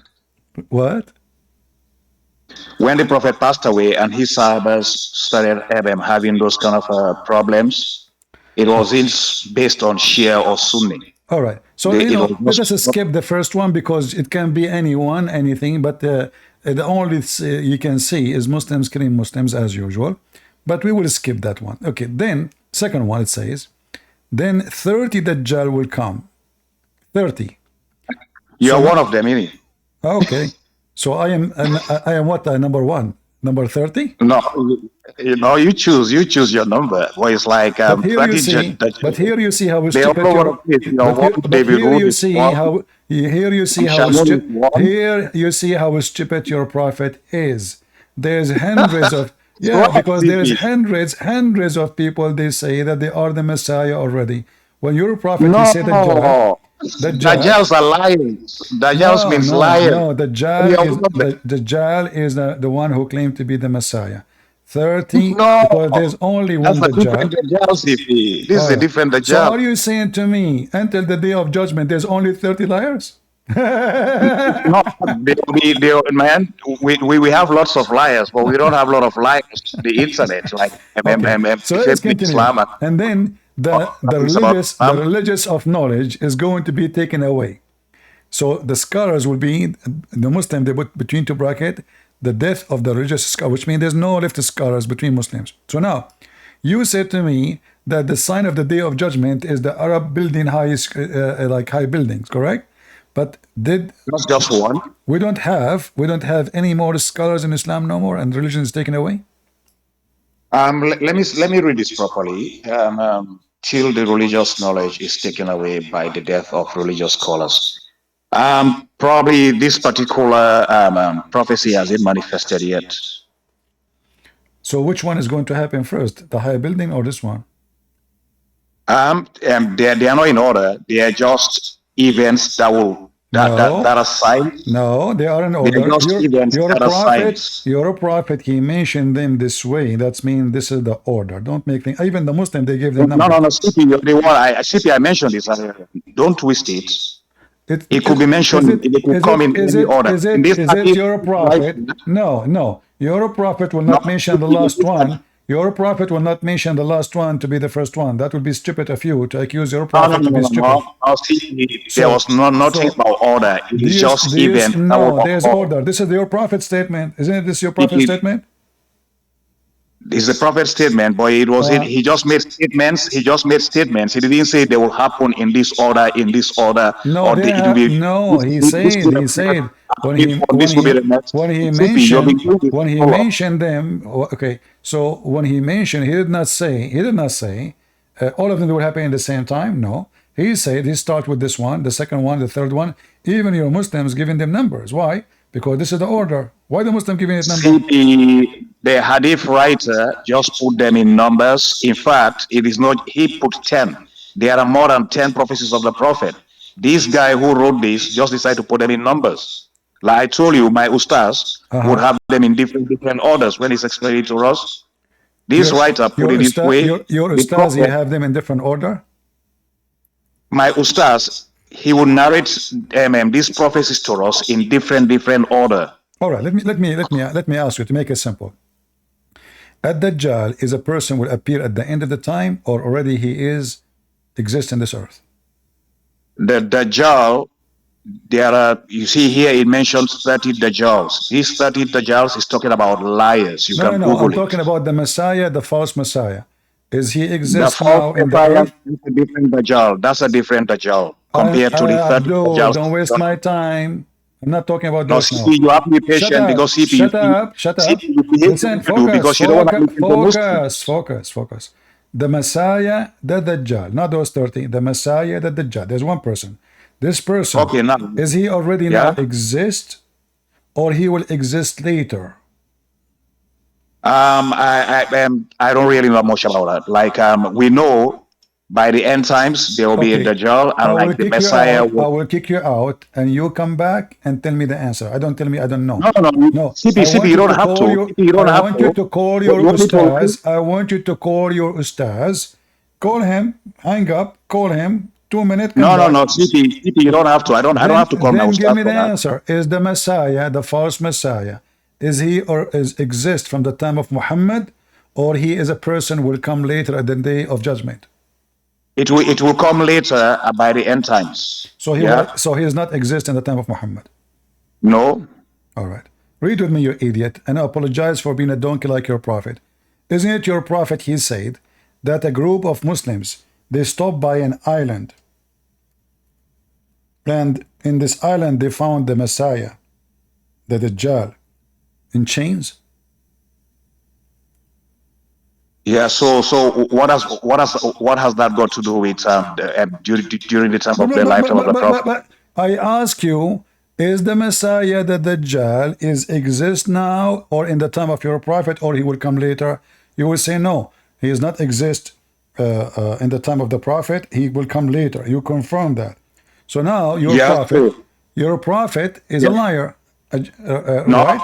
What? When the Prophet passed away and his Sahabas started having those kind of problems, it wasn't based on Shia or Sunni. All right. So let us skip the first one because it can be anyone, anything. But the only you can see is Muslims killing Muslims as usual. But we will skip that one. Okay. Then second one, it says, then 30 Dajjal will come. 30. You are one of them, innit? Okay. So I am what, number one? Number 30? No, you choose your number. Well, it's like but here you see how stupid how stupid your prophet is. There's hundreds of because there's hundreds of people they say that they are the Messiah already. When your prophet he said Dajjals are liars. Dajjals means liars. No, Dajjal is the one who claimed to be the Messiah. 30, because there's only one Dajjal. This is a different Dajjal. So are you saying to me, until the day of judgment, there's only 30 liars? No, man, we have lots of liars, but we don't have a lot of liars on the internet, like so let's continue. And then the religious of knowledge is going to be taken away. So the scholars will be, the Muslim, they put between two brackets, the death of the religious scholar, which means there's no left scholars between Muslims. So now, you said to me that the sign of the day of judgment is the Arab building high buildings, correct? But that's just one. We don't have any more scholars in Islam no more, and religion is taken away. Let me read this properly. Till the religious knowledge is taken away by the death of religious scholars. Probably this particular prophecy hasn't manifested yet. So which one is going to happen first, the high building or this one? They are not in order. They are just events that are signs. No, they are in order. You're a prophet. He mentioned them this way. That's mean this is the order. Don't make things. Even the Muslim, they give them numbers. No. CP, you're the one. CP, I mentioned this. Don't twist it. It could be mentioned. It could come in any order. Is it your prophet? No. Your prophet will not mention the last one. Your prophet will not mention the last one to be the first one. That would be stupid of you to accuse your prophet to be stupid. There was nothing about order. It's just event. No, there's order. This is your prophet statement. Isn't this your prophet statement? It's a prophet statement, but it was he just made statements. He didn't say they will happen in this order, No, he said when he mentioned them. Okay, so when he mentioned, he did not say all of them will happen in the same time. No, he said he starts with this one, the second one, the third one. Even your Muslims giving them numbers. Why? Because this is the order. Why the Muslim giving it numbers? The Hadith writer just put them in numbers. In fact, it is not, he put 10. There are more than 10 prophecies of the Prophet. This guy who wrote this just decided to put them in numbers. Like I told you, my ustaz would have them in different orders when he's explaining to us. This writer put it this way. Your ustaz, you have them in different order? My ustaz, he would narrate these prophecies to us in different order. All right, let me ask you to make it simple. Ad-Dajjal is a person will appear at the end of the time, or already he exists in this earth? The Dajjal there are, you see here it mentions 30 Dajjals. These 30 Dajjals is talking about liars. You No, can no, I'm Google talking it. about the Messiah, the false Messiah. Is he The exist false now in the Messiah earth? is a different Dajjal. That's a different Dajjal compared to the 30 Abdul, Dajjals. don't waste my time. I'm not talking about No, those now. CP, you have to be Shut patient because up, CP, shut up, shut up. you behave the way Listen, you do focus, because you don't want to focus, listen to Muslims. focus. The Messiah, the Dajjal, not those 30. The Messiah, the Dajjal. There's one person. This person, Okay, now, is he already now yeah. exist or he will exist later? I don't really know much about that. Like, we know by the end times there will be a Okay, Dajjal, I and will like the kick you Messiah out. I will. will kick you out, and you come back and tell me the answer. I don't tell me I don't know. No. No, CP, I CP, want you you don't to have call to. your. CP, you don't I have want you to. to call What your you want me to do? ustaz. I want you to call your ustaz. Call him. Hang up. Call him. 2 minutes. Come back. No, CP, you don't have to. I don't have to call my Then give ustad me for the that. answer. Is the Messiah, the false Messiah, is he or is exist from the time of Muhammad, or he is a person will come later at the day of judgment? It will come later by the end times. So he Yeah. was. So he does not exist in the time of Muhammad. No. All right. Read with me, you idiot, and I apologize for being a donkey like your prophet. Isn't it your prophet, he said, that a group of Muslims, they stopped by an island, and in this island they found the Messiah, the Dajjal, in chains? Yeah. So what has that got to do with during the time of the lifetime of the Prophet? But I ask you, is the Messiah, the Dajjal, is exist now or in the time of your prophet, or he will come later? You will say no, he does not exist in the time of the prophet. He will come later. You confirm that. So now Yeah. So, your prophet is a yeah. liar, No. right?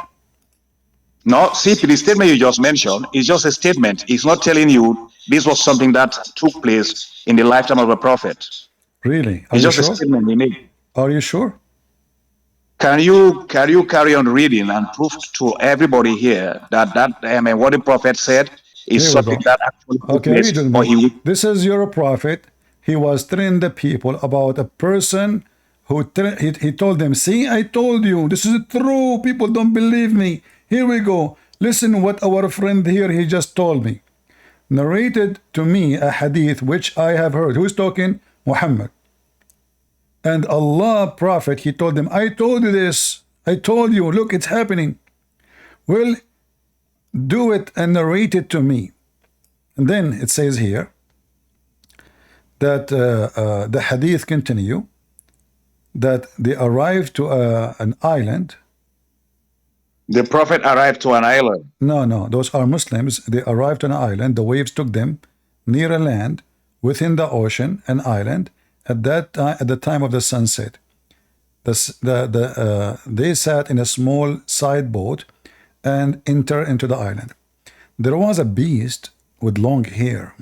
No, see, the statement you just mentioned is just a statement. It's not telling you this was something that took place in the lifetime of a prophet. Really? Are It's you just a sure? statement he made. Are you sure? Can you carry on reading and prove to everybody here that what the prophet said is Here we something go. that actually took Okay, read with place, or me. he would? This is your prophet. He was telling the people about a person who he told them, see, I told you, this is true. People don't believe me. Here we go. Listen what our friend here, he just told me. Narrated to me a hadith which I have heard. Who's talking? Muhammad. And Allah prophet, he told them, I told you this. I told you, look, it's happening. Well, do it and narrate it to me. And then it says here that the hadith continue, that they arrived to an island. The prophet arrived to an island. No, those are Muslims. They arrived on an island. The waves took them near a land within the ocean, an island. At that time, at the time of the sunset, they sat in a small side boat and entered into the island. There was a beast with long hair.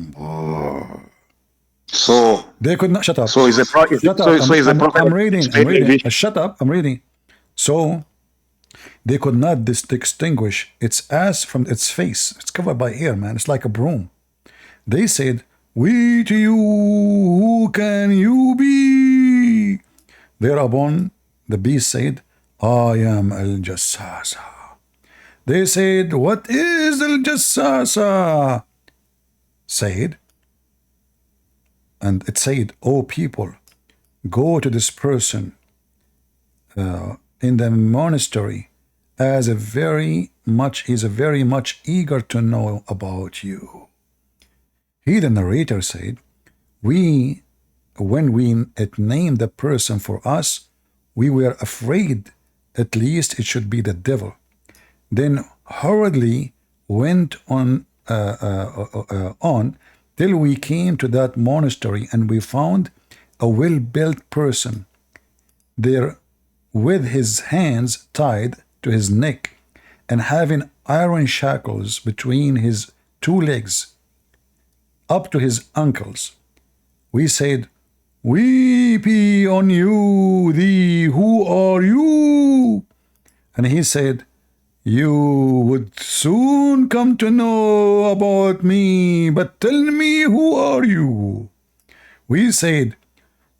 So They could not shut up. So is the prophet? Shut up. So is the prophet? I'm reading. Shut up. I'm reading. So they could not distinguish its ass from its face. It's covered by hair, man. It's like a broom. They said, we to you, who can you be? Thereupon the beast said, I am Al Jassasa. They said, what is Al Jassasa? Said, and it said, O people, go to this person in the monastery as he's very much eager to know about you. He, the narrator, said, when it named the person for us, we were afraid at least it should be the devil. Then hurriedly went on till we came to that monastery, and we found a well-built person there with his hands tied to his neck and having iron shackles between his two legs up to his ankles. We said, we be on you, thee, who are you? And he said, you would soon come to know about me, but tell me, who are you? We said,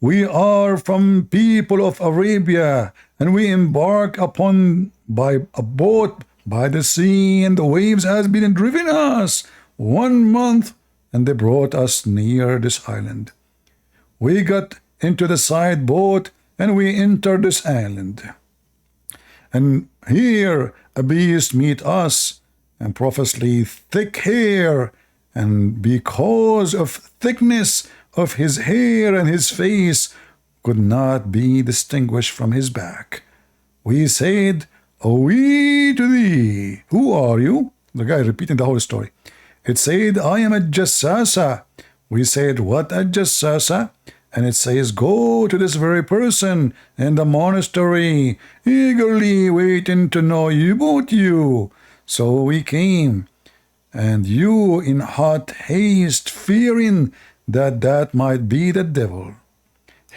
We are from people of Arabia, and we embark upon by a boat by the sea, and the waves has been driven us 1 month, and they brought us near this island. We got into the side boat, and we entered this island. And here a beast meet us, and profusely thick hair, and because of thickness of his hair and his face could not be distinguished from his back. We said, "We to thee, who are you?" The guy repeating the whole story. It said, "I am a jassasa." We said, "What a jassasa?" And it says, "Go to this very person in the monastery, eagerly waiting to know about you." So we came, and you in hot haste, fearing that that might be the devil.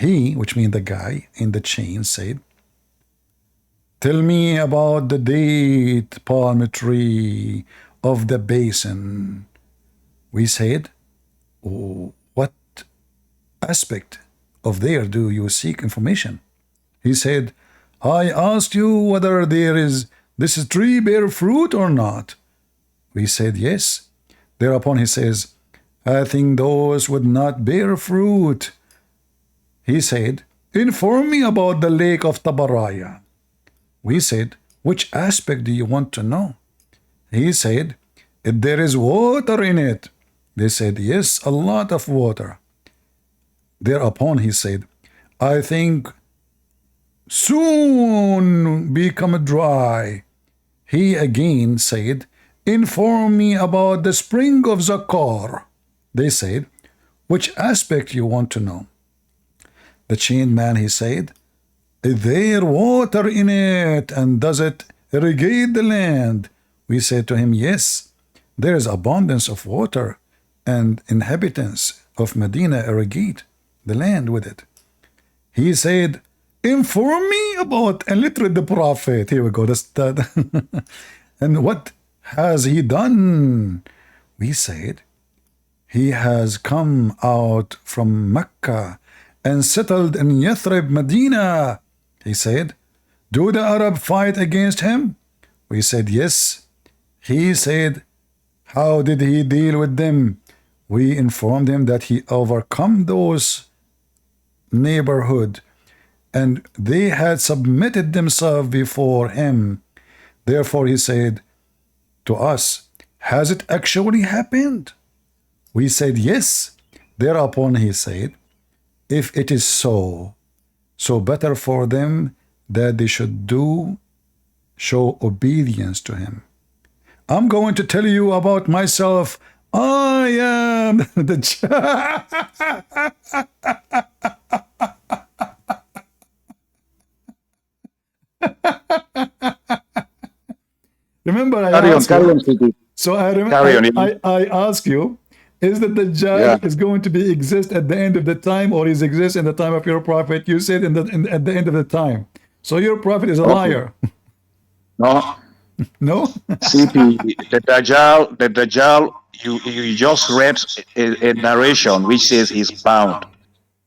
He, which means the guy in the chain, said, "Tell me about the date palm tree of the basin." We said, "Oh, what aspect of there do you seek information?" He said, "I asked you whether this tree bear fruit or not." We said, "Yes." Thereupon he says, "I think those would not bear fruit." He said, "Inform me about the lake of Tabaraya." We said, "Which aspect do you want to know?" He said, "If there is water in it." They said, "Yes, a lot of water." Thereupon he said, "I think soon become dry." He again said, "Inform me about the spring of Zakar." They said, "Which aspect you want to know?" The chained man, he said, "Is there water in it, and does it irrigate the land?" We said to him, "Yes, there is abundance of water, and inhabitants of Medina irrigate the land with it." He said, "Inform me about illiterate prophet." Here we go. And what has he done? We said, "He has come out from Mecca and settled in Yathrib, Medina." He said, "Do the Arab fight against him?" We said, "Yes." He said, "How did he deal with them?" We informed him that he overcome those neighborhood, and they had submitted themselves before him. Therefore he said to us, "Has it actually happened?" We said, "Yes." Thereupon he said, "If it is so better for them that they should show obedience to him. I'm going to tell you about myself. I am the Remember, I Carry on, asked you. Sidi. So Carry on. I ask you, is that the Dajjal is going to be exist at the end of the time, or is exist in the time of your prophet? You said at the end of the time. So your prophet is a liar. No, No? CP, the Dajjal, you just read a narration which says he's bound.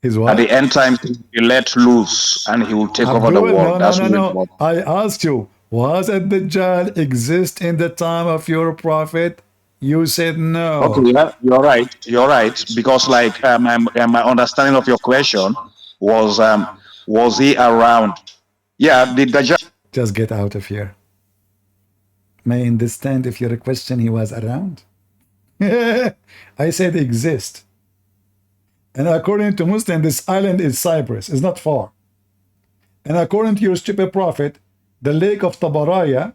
His At what? the end times, he'll be let loose and he will take over the Abdul, world. That's what it's no. about. I asked you, was a Dajjal exist in the time of your prophet? You said no. Okay, yeah, you're right. You're right. Because like my understanding of your question was he around? Yeah, the Dajjal. Just get out of here. May I understand if your question he was around? I said exist. And according to Muslim, this island is Cyprus. It's not far. And according to your stupid prophet, the lake of Tabaraya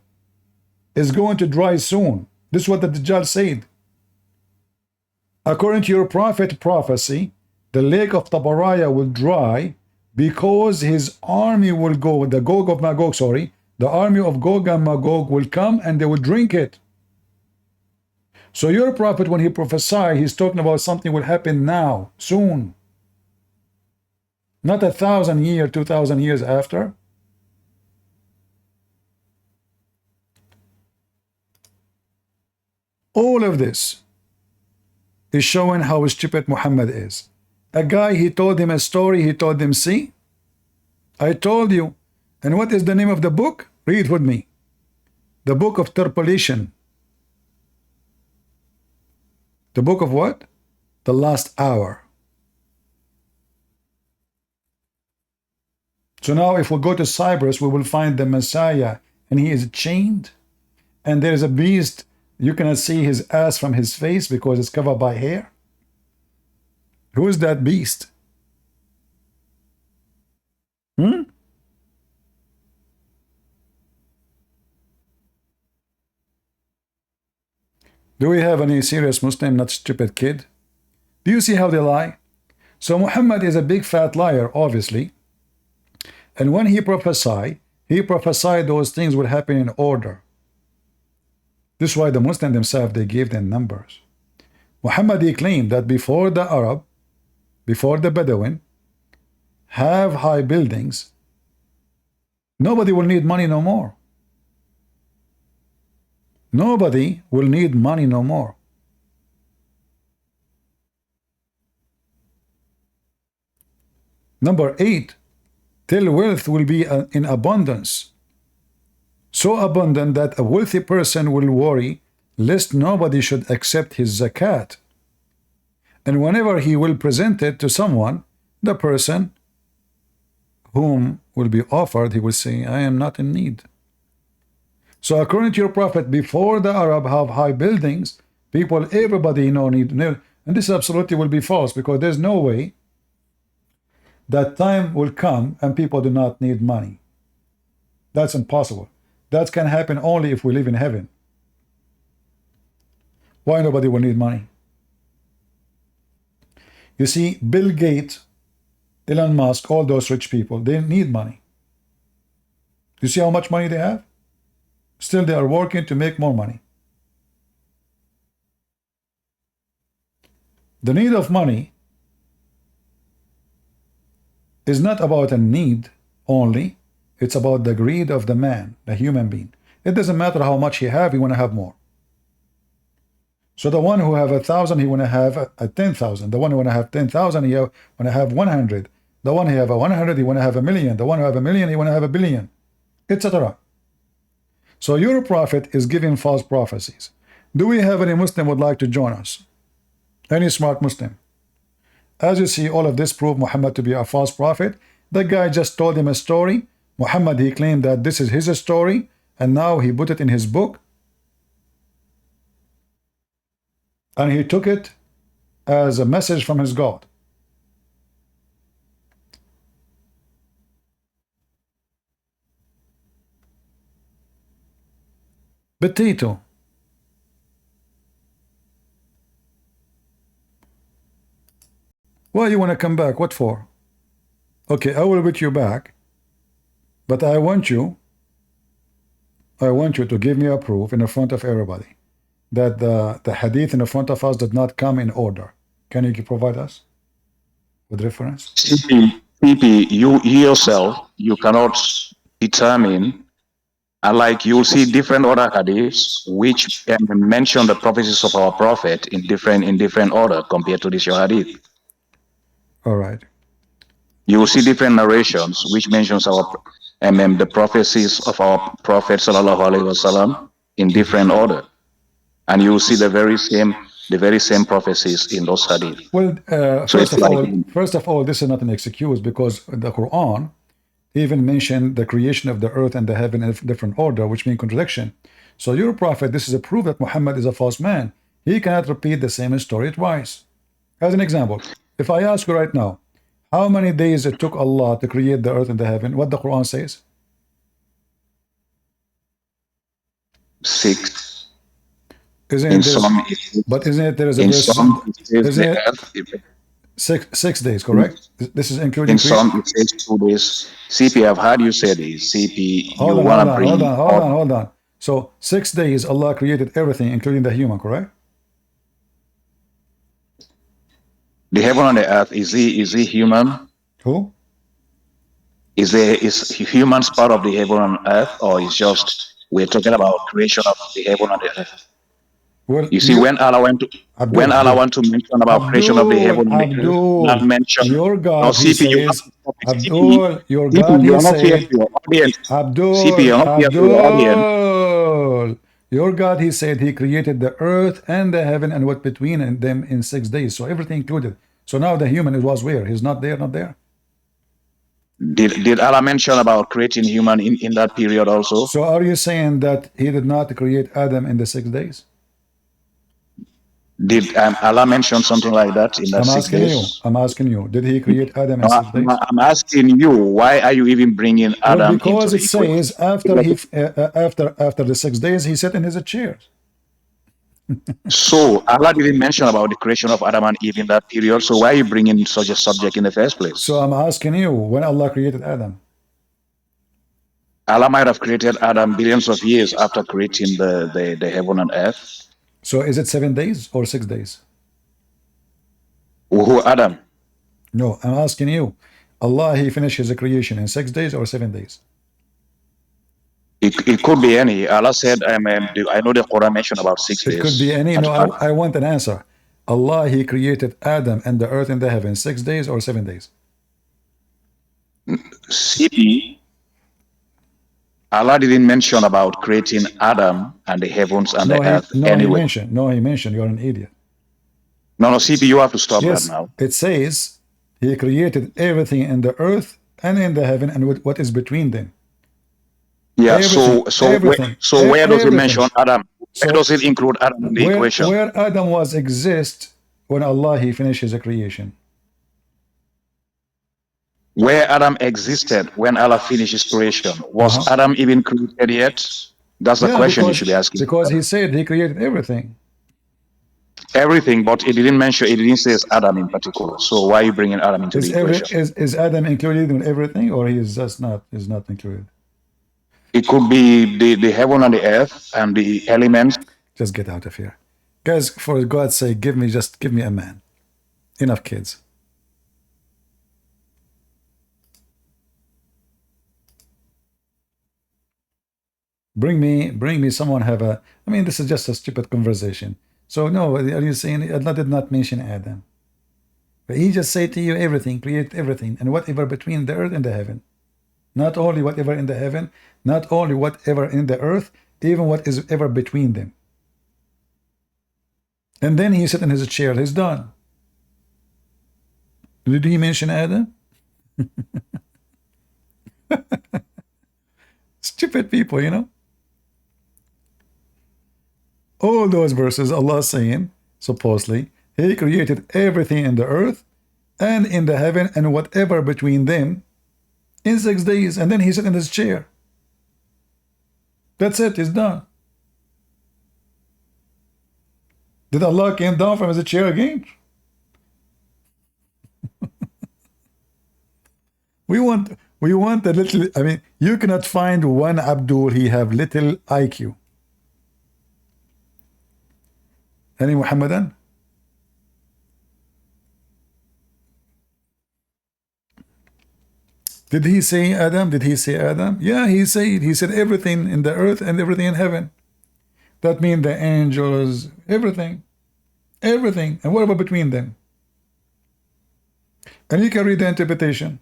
is going to dry soon. This is what the Dajjal said. According to your prophet prophecy, the lake of Tabaraya will dry because his army will go, the Gog of Magog, sorry, the army of Gog and Magog will come and they will drink it. So your prophet, when he prophesied, he's talking about something will happen now, soon. Not 1,000 years, 2,000 years after. All of this is showing how stupid Muhammad is. A guy, he told him a story, he told him, see, I told you. And what is the name of the book? Read with me. The book of interpolation. The book of what? The last hour. So now if we go to Cyprus, we will find the Messiah, and he is chained, and there is a beast. You cannot see his ass from his face because it's covered by hair. Who is that beast? Do we have any serious Muslim, not stupid kid? Do you see how they lie? So Muhammad is a big fat liar, obviously. And when he prophesied those things would happen in order. This is why the Muslims themselves, they gave them numbers. Muhammad, he claimed that before the Arab, before the Bedouin, have high buildings, nobody will need money no more. Nobody will need money no more. Number 8, till wealth will be in abundance. So abundant that a wealthy person will worry lest nobody should accept his zakat. And whenever he will present it to someone, the person whom will be offered, he will say, I am not in need. So according to your prophet, before the Arab have high buildings, people, everybody need. And this absolutely will be false, because there's no way that time will come and people do not need money. That's impossible. That can happen only if we live in heaven. Why nobody will need money? You see, Bill Gates, Elon Musk, all those rich people, they need money. You see how much money they have? Still, they are working to make more money. The need of money is not about a need only. It's about the greed of the man, the human being. It doesn't matter how much he have, he want to have more. So the one who have 1,000, he want to have 10,000. The one who want to have 10,000, he want to have 100. The one who have 100, he want to have 1,000,000. The one who have 1,000,000, he want to have 1,000,000,000, etc. So your prophet is giving false prophecies. Do we have any Muslim would like to join us? Any smart Muslim? As you see, all of this prove Muhammad to be a false prophet. The guy just told him a story. Muhammad, he claimed that this is his story, and now he put it in his book, and he took it as a message from his God. Potato. Why you want to come back? What for? Okay, I will put you back, but I want you to give me a proof in the front of everybody that the hadith in the front of us did not come in order. Can you provide us with reference? CP, you yourself, you cannot determine, unlike you'll see different other hadiths which mention the prophecies of our prophet in different order compared to this your hadith. All right. You will see different narrations which mentions the prophecies of our prophet sallallahu alaihi wasallam in different order, and you will see the very same prophecies in those hadith. Well, So first it's of all, this is not an excuse, because the Quran even mentioned the creation of the earth and the heaven in a different order, which means contradiction. So your prophet, this is a proof that Muhammad is a false man. He cannot repeat the same story twice. As an example, if I ask you right now, how many days it took Allah to create the earth and the heaven, what the Quran says? 6. Isn't In it there? some, But isn't it there is a in verse? some it says Isn't the it earth. 6 days? Correct. This is including. In some it says 2 days. CP, I've heard you say this. CP, you want to bring Hold on. So 6 days Allah created everything, including the human. Correct. the heaven and the earth. Is he human? Who? Is humans part of the heaven and earth, or is just we're talking about creation of the heaven and the earth? Well, You see, when Allah went to mention about creation of the heaven and the earth, not mention. your No, God, he CP, you have says, to stop it. Abdul, your CP, God, you he are not fair said, to your audience. CP, Abdul, you're not fair to your audience. Abdul, your God, he said, he created the earth and the heaven and what between them in 6 days. So everything included. So now the human was where? He's not there, not there. Did Allah mention about creating human in that period also? So are you saying that he did not create Adam in the 6 days? Did Allah mention something like that in that I'm 6 asking you. days? I'm asking you. Did he create Adam in No, 6 days? I'm asking you, why are you even bringing Well, Adam into because the it equation? says after the 6 days he sat in his chair. So Allah didn't mention about the creation of Adam and Eve in that period. So why are you bringing such a subject in the first place? So I'm asking you, when Allah created Adam? Allah might have created Adam billions of years after creating the heaven and earth. So is it 7 days or 6 days? Who Adam? No, I'm asking you. Allah, he finished his creation in 6 days or 7 days? It could be any. Allah said, I know the Quran mentioned about 6 days. It could be any. No, I want an answer. Allah, he created Adam and the earth and the heaven 6 days or 7 days? CP, Allah didn't mention about creating Adam and the heavens and the earth anyway. He mentioned. You're an idiot. No, CP, you have to stop Yes, that now. it says he created everything in the earth and in the heaven and what is between them. Yeah, Everything, where does it everything. mention Adam? Where does it include Adam in the equation? Where Adam was exist when Allah, he finished his creation. Where Adam existed when Allah finished his creation, was Adam even created yet? That's the question you should be asking. Because he said he created everything. Everything, but it didn't mention, it didn't say Adam in particular. So why are you bringing Adam into the equation? Is Adam included in everything, or he is just not included? It could be the heaven and the earth and the elements. Just get out of here. Guys, for God's sake, give me a man. Enough kids. Bring me someone have a, I mean, this is just a stupid conversation. So no, are you saying Allah did not mention Adam? But he just said to you everything, create everything, and whatever between the earth and the heaven. Not only whatever in the heaven, not only whatever in the earth, even what is ever between them. And then he sat in his chair, he's done. Did he mention Adam? Stupid people, you know. All those verses, Allah saying, supposedly, he created everything in the earth and in the heaven and whatever between them in 6 days, and then he sat in his chair. That's it, it's done. Did Allah came down from his chair again? we want a little, I mean, you cannot find one Abdul, he have little IQ. Any Muhammadan? Did he say Adam? Did he say Adam? Yeah, he said everything in the earth and everything in heaven. That means the angels, everything, and whatever between them. And you can read the interpretation.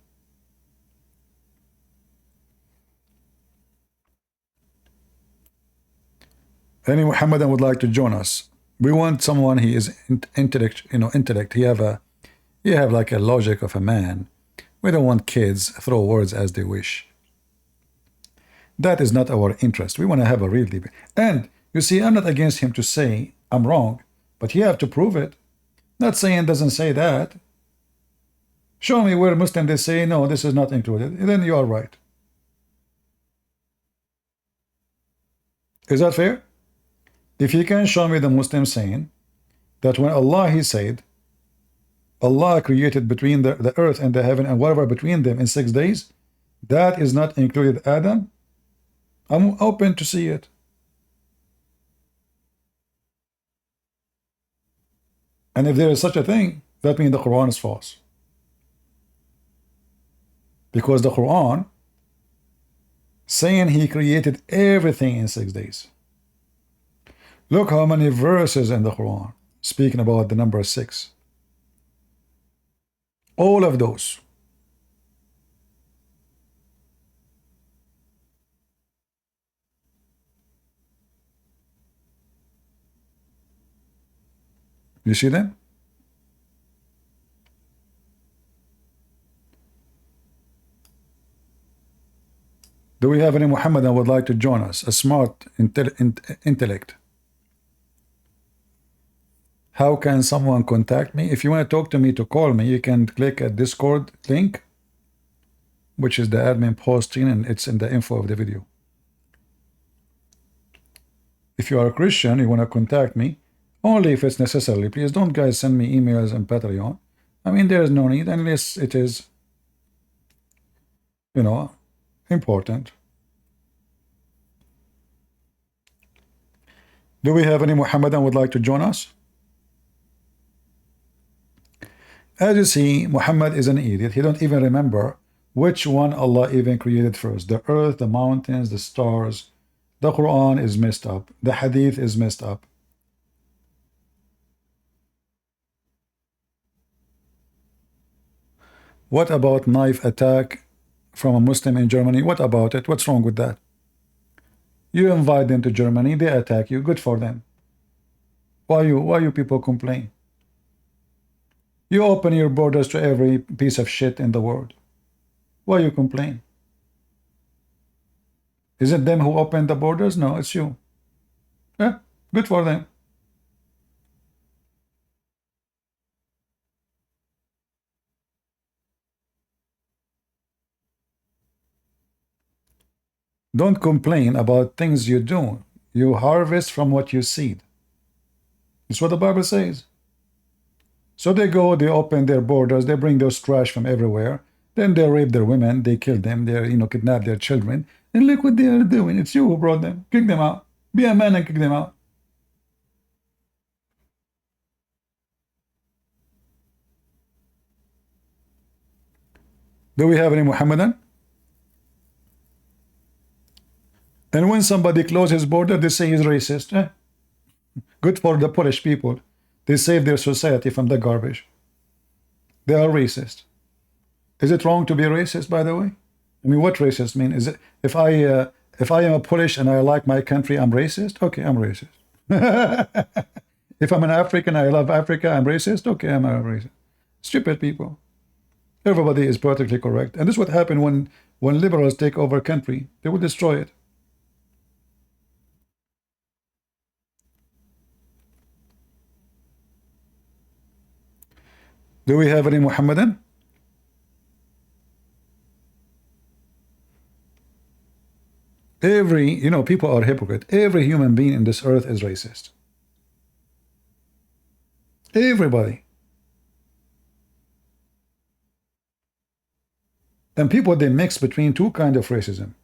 Any Muhammadan would like to join us? We want someone, he is intellect. He have like a logic of a man. We don't want kids throw words as they wish. That is not our interest. We want to have a real debate. And you see, I'm not against him to say I'm wrong, but you have to prove it. Not saying doesn't say that. Show me where Muslim they say no, this is not included. And then you are right. Is that fair? If you can show me the Muslim saying that when Allah, he said, Allah created between the earth and the heaven and whatever between them in 6 days, that is not included Adam, I'm open to see it. And if there is such a thing, that means the Quran is false. Because the Quran saying he created everything in 6 days. Look how many verses in the Quran speaking about the number 6. All of those. You see them? Do we have any Muhammadan would like to join us? A smart intellect. How can someone contact me? If you want to talk to me, to call me, you can click a Discord link, which is the admin posting, and it's in the info of the video. If you are a Christian, you want to contact me, only if it's necessary. Please don't guys send me emails and Patreon. I mean, there is no need unless it is, you know, important. Do we have any Muhammadan would like to join us? As you see, Muhammad is an idiot. He don't even remember which one Allah even created first. The earth, the mountains, the stars. The Quran is messed up. The Hadith is messed up. What about knife attack from a Muslim in Germany? What about it? What's wrong with that? You invite them to Germany, they attack you. Good for them. Why you people complain? You open your borders to every piece of shit in the world. Why you complain? Is it them who opened the borders? No, it's you. Yeah, good for them. Don't complain about things you do. You harvest from what you seed. It's what the Bible says. So they go, they open their borders, they bring those trash from everywhere. Then they rape their women, they kill them, they kidnap their children. And look what they are doing. It's you who brought them. Kick them out. Be a man and kick them out. Do we have any Muhammadan? And when somebody closes his border, they say he's racist. Good for the Polish people. They save their society from the garbage. They are racist. Is it wrong to be racist, by the way? I mean, what racist mean? Is it if I am a Polish and I like my country, I'm racist? Okay, I'm racist. If I'm an African, I love Africa, I'm racist? Okay, I'm a racist. Stupid people. Everybody is politically correct. And this is what happened when liberals take over a country. They will destroy it. Do we have any Muhammadan? People are hypocrite. Every human being in this earth is racist. Everybody. And people, they mix between two kinds of racism.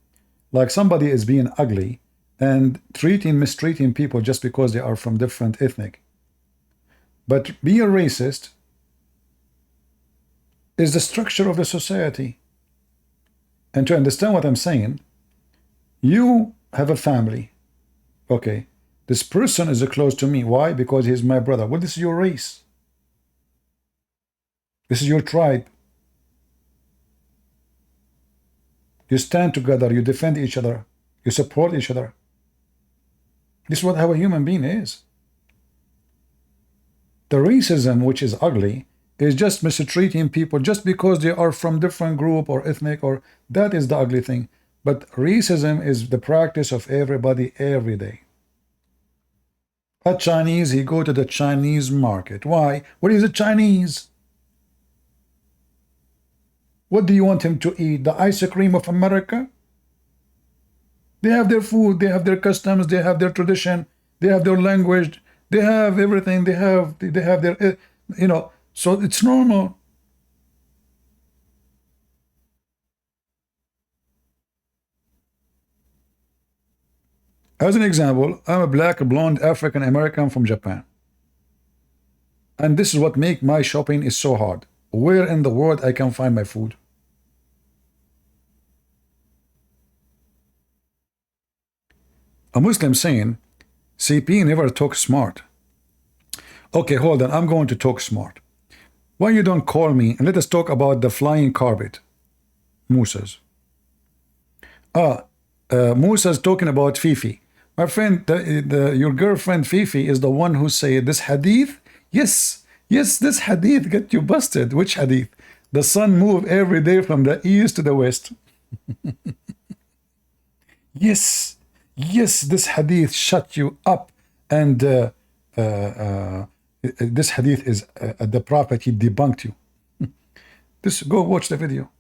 Like somebody is being ugly and mistreating people just because they are from different ethnic. But being racist is the structure of the society. And to understand what I'm saying, you have a family. Okay, this person is close to me. Why? Because he's my brother. Well, this is your race. This is your tribe. You stand together, you defend each other, you support each other. This is how a human being is. The racism, which is ugly, is just mistreating people just because they are from different group or ethnic, or that is the ugly thing. But racism is the practice of everybody every day. A Chinese, he go to the Chinese market. Why? What is a Chinese? What do you want him to eat? The ice cream of America? They have their food, they have their customs, they have their tradition, they have their language, they have everything, they have their, so it's normal. As an example, I'm a black, blonde, African American from Japan. And this is what makes my shopping is so hard. Where in the world I can find my food? A Muslim saying, CP never talk smart. Okay, hold on. I'm going to talk smart. Why you don't call me and let us talk about the flying carpet? Musa's. Musa's talking about Fifi. My friend, your girlfriend Fifi is the one who said this hadith. Yes, this hadith got you busted. Which hadith? The sun move every day from the east to the west. Yes, this hadith shut you up, and this hadith is the prophet. He debunked you. Go watch the video.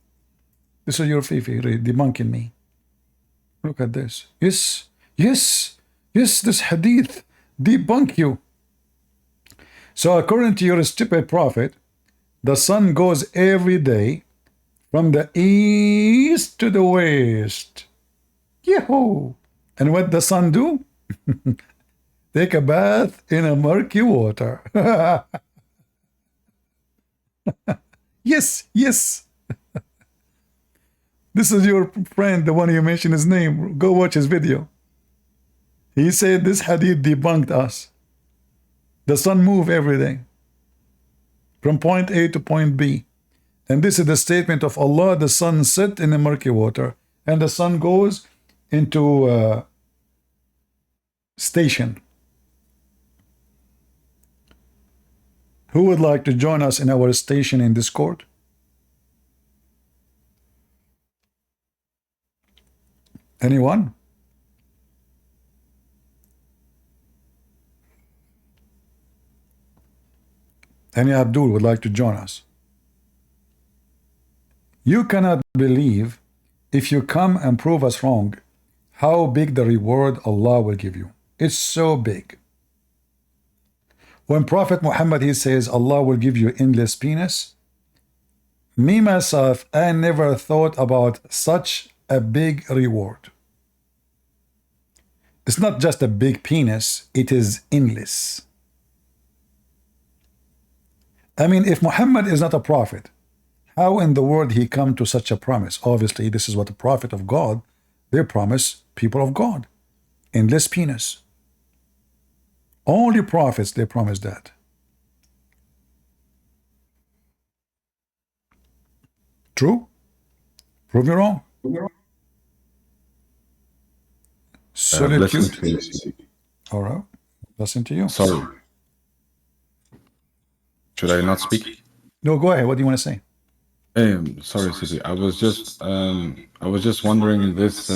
This is your Fifi debunking me. Look at this. Yes, this hadith debunk you. So according to your stupid prophet, the sun goes every day from the east to the west. Yahoo! And what the sun do? Take a bath in a murky water. Yes. This is your friend, the one you mentioned his name. Go watch his video. He said this hadith debunked us. The sun move every day from point A to point B. And this is the statement of Allah. The sun set in the murky water and the sun goes into station. Who would like to join us in our station in Discord? Anyone? Any Abdul would like to join us? You cannot believe, if you come and prove us wrong, how big the reward Allah will give you. It's so big. When Prophet Muhammad, he says Allah will give you endless penis, me myself, I never thought about such a big reward. It's not just a big penis, it is endless. I mean, if Muhammad is not a prophet, how in the world he come to such a promise? Obviously, this is what the prophet of God, they promise people of God. Endless penis. Only prophets, they promise that. True? Prove me wrong. Blessings to you. All right. Listen to you. Sorry. Should I not speak? No, go ahead. What do you want to say? Sorry, Sisi. I was just wondering this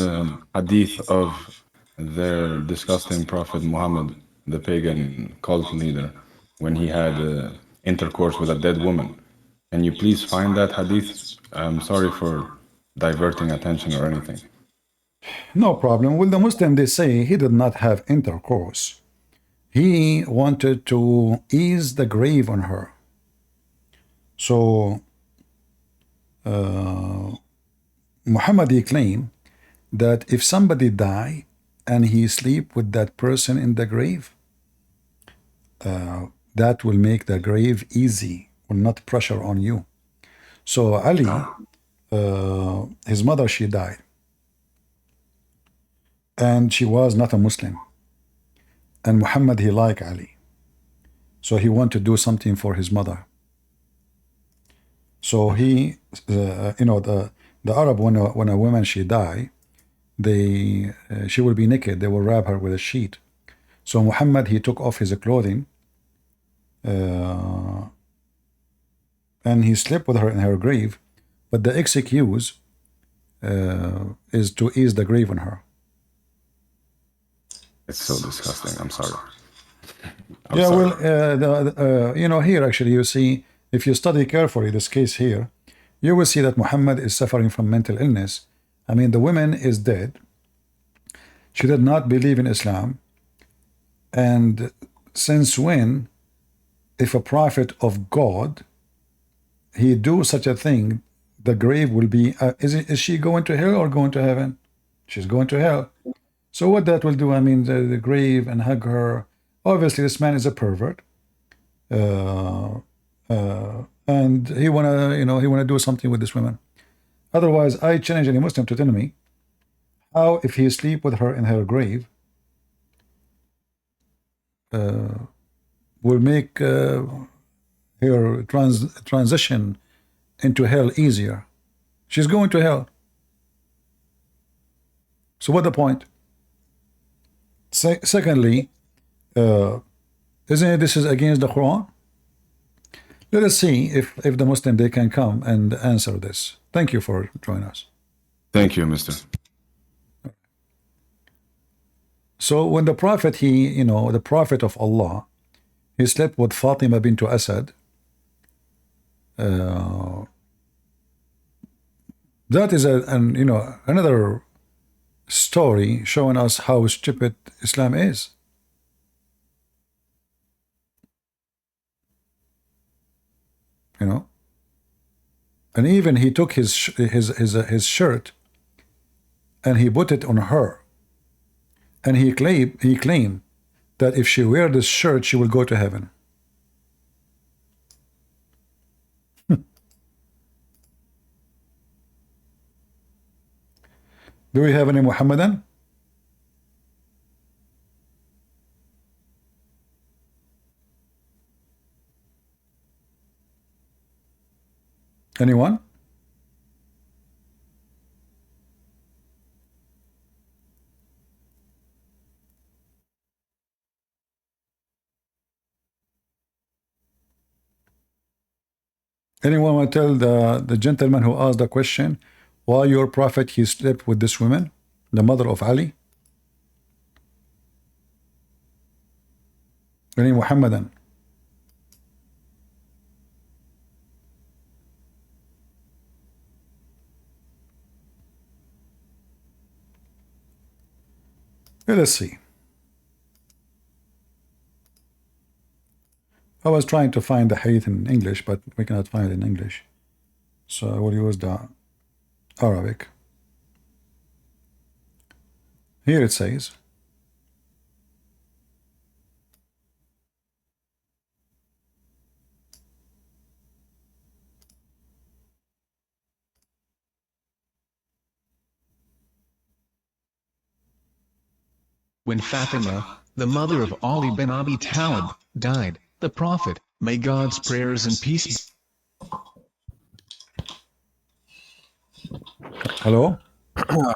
hadith of their disgusting Prophet Muhammad, the pagan cult leader, when he had intercourse with a dead woman. Can you please find that hadith? I'm sorry for diverting attention or anything. No problem. Well, the Muslim, they say he did not have intercourse. He wanted to ease the grave on her. So, Muhammad, he claimed that if somebody die and he sleep with that person in the grave, that will make the grave easy, will not pressure on you. So Ali, his mother, she died. And she was not a Muslim. And Muhammad, he liked Ali. So he wanted to do something for his mother. So he, the Arab, when a woman, she die, she will be naked. They will wrap her with a sheet. So Muhammad, he took off his clothing and he slept with her in her grave. But the excuse is to ease the grave on her. It's so disgusting. I'm sorry. Here actually you see, if you study carefully this case here, you will see that Muhammad is suffering from mental illness. I mean, the woman is dead. She did not believe in Islam. And since when, if a prophet of God, he do such a thing, the grave will be, is she going to hell or going to heaven? She's going to hell. So what that will do, I mean, the grave and hug her. Obviously, this man is a pervert. And he wanna do something with this woman. Otherwise, I challenge any Muslim to tell me how, if he sleep with her in her grave, will make her transition into hell easier. She's going to hell. So what the point? Secondly, isn't it this is against the Quran? Let us see if the Muslim they can come and answer this. Thank you for joining us. Thank you, Mister. So when the Prophet, the Prophet of Allah, he slept with Fatima bint Asad, that is another story showing us how stupid Islam is. And even he took his shirt and he put it on her, and he claimed that if she wear this shirt she will go to heaven. Do we have any Muhammadan? Anyone? Anyone want to tell the gentleman who asked the question why your prophet he slept with this woman, the mother of Ali? Any Muhammadan? Let us see. I was trying to find the hadith in English, but we cannot find it in English. So I will use the Arabic. Here it says, when Fatima, the mother of Ali bin Abi Talib, died, the Prophet, may God's prayers and peace. hello?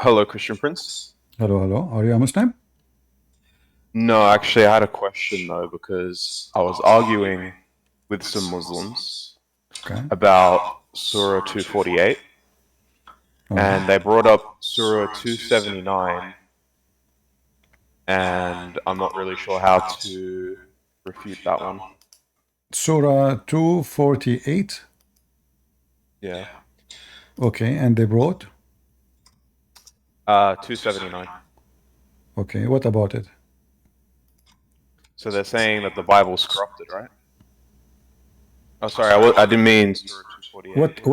Hello, Christian Prince. Hello, hello. Are you a Muslim? No, actually, I had a question though, because I was arguing with some Muslims about Surah 248, and they brought up Surah 279, and I'm not really sure how to refute that one. Surah 248. Yeah. Okay, and they brought? 279. Okay, what about it? So they're saying that the Bible's corrupted, right? Oh, sorry, I didn't mean Surah 248.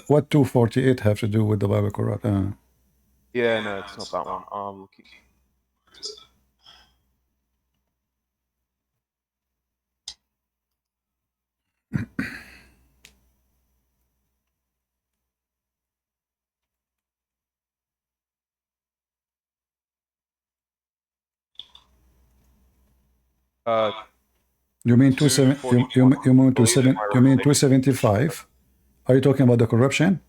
What 248 have to do with the Bible corrupt? Yeah, no, it's not that one. Looking. You mean 275? Are you talking about the corruption?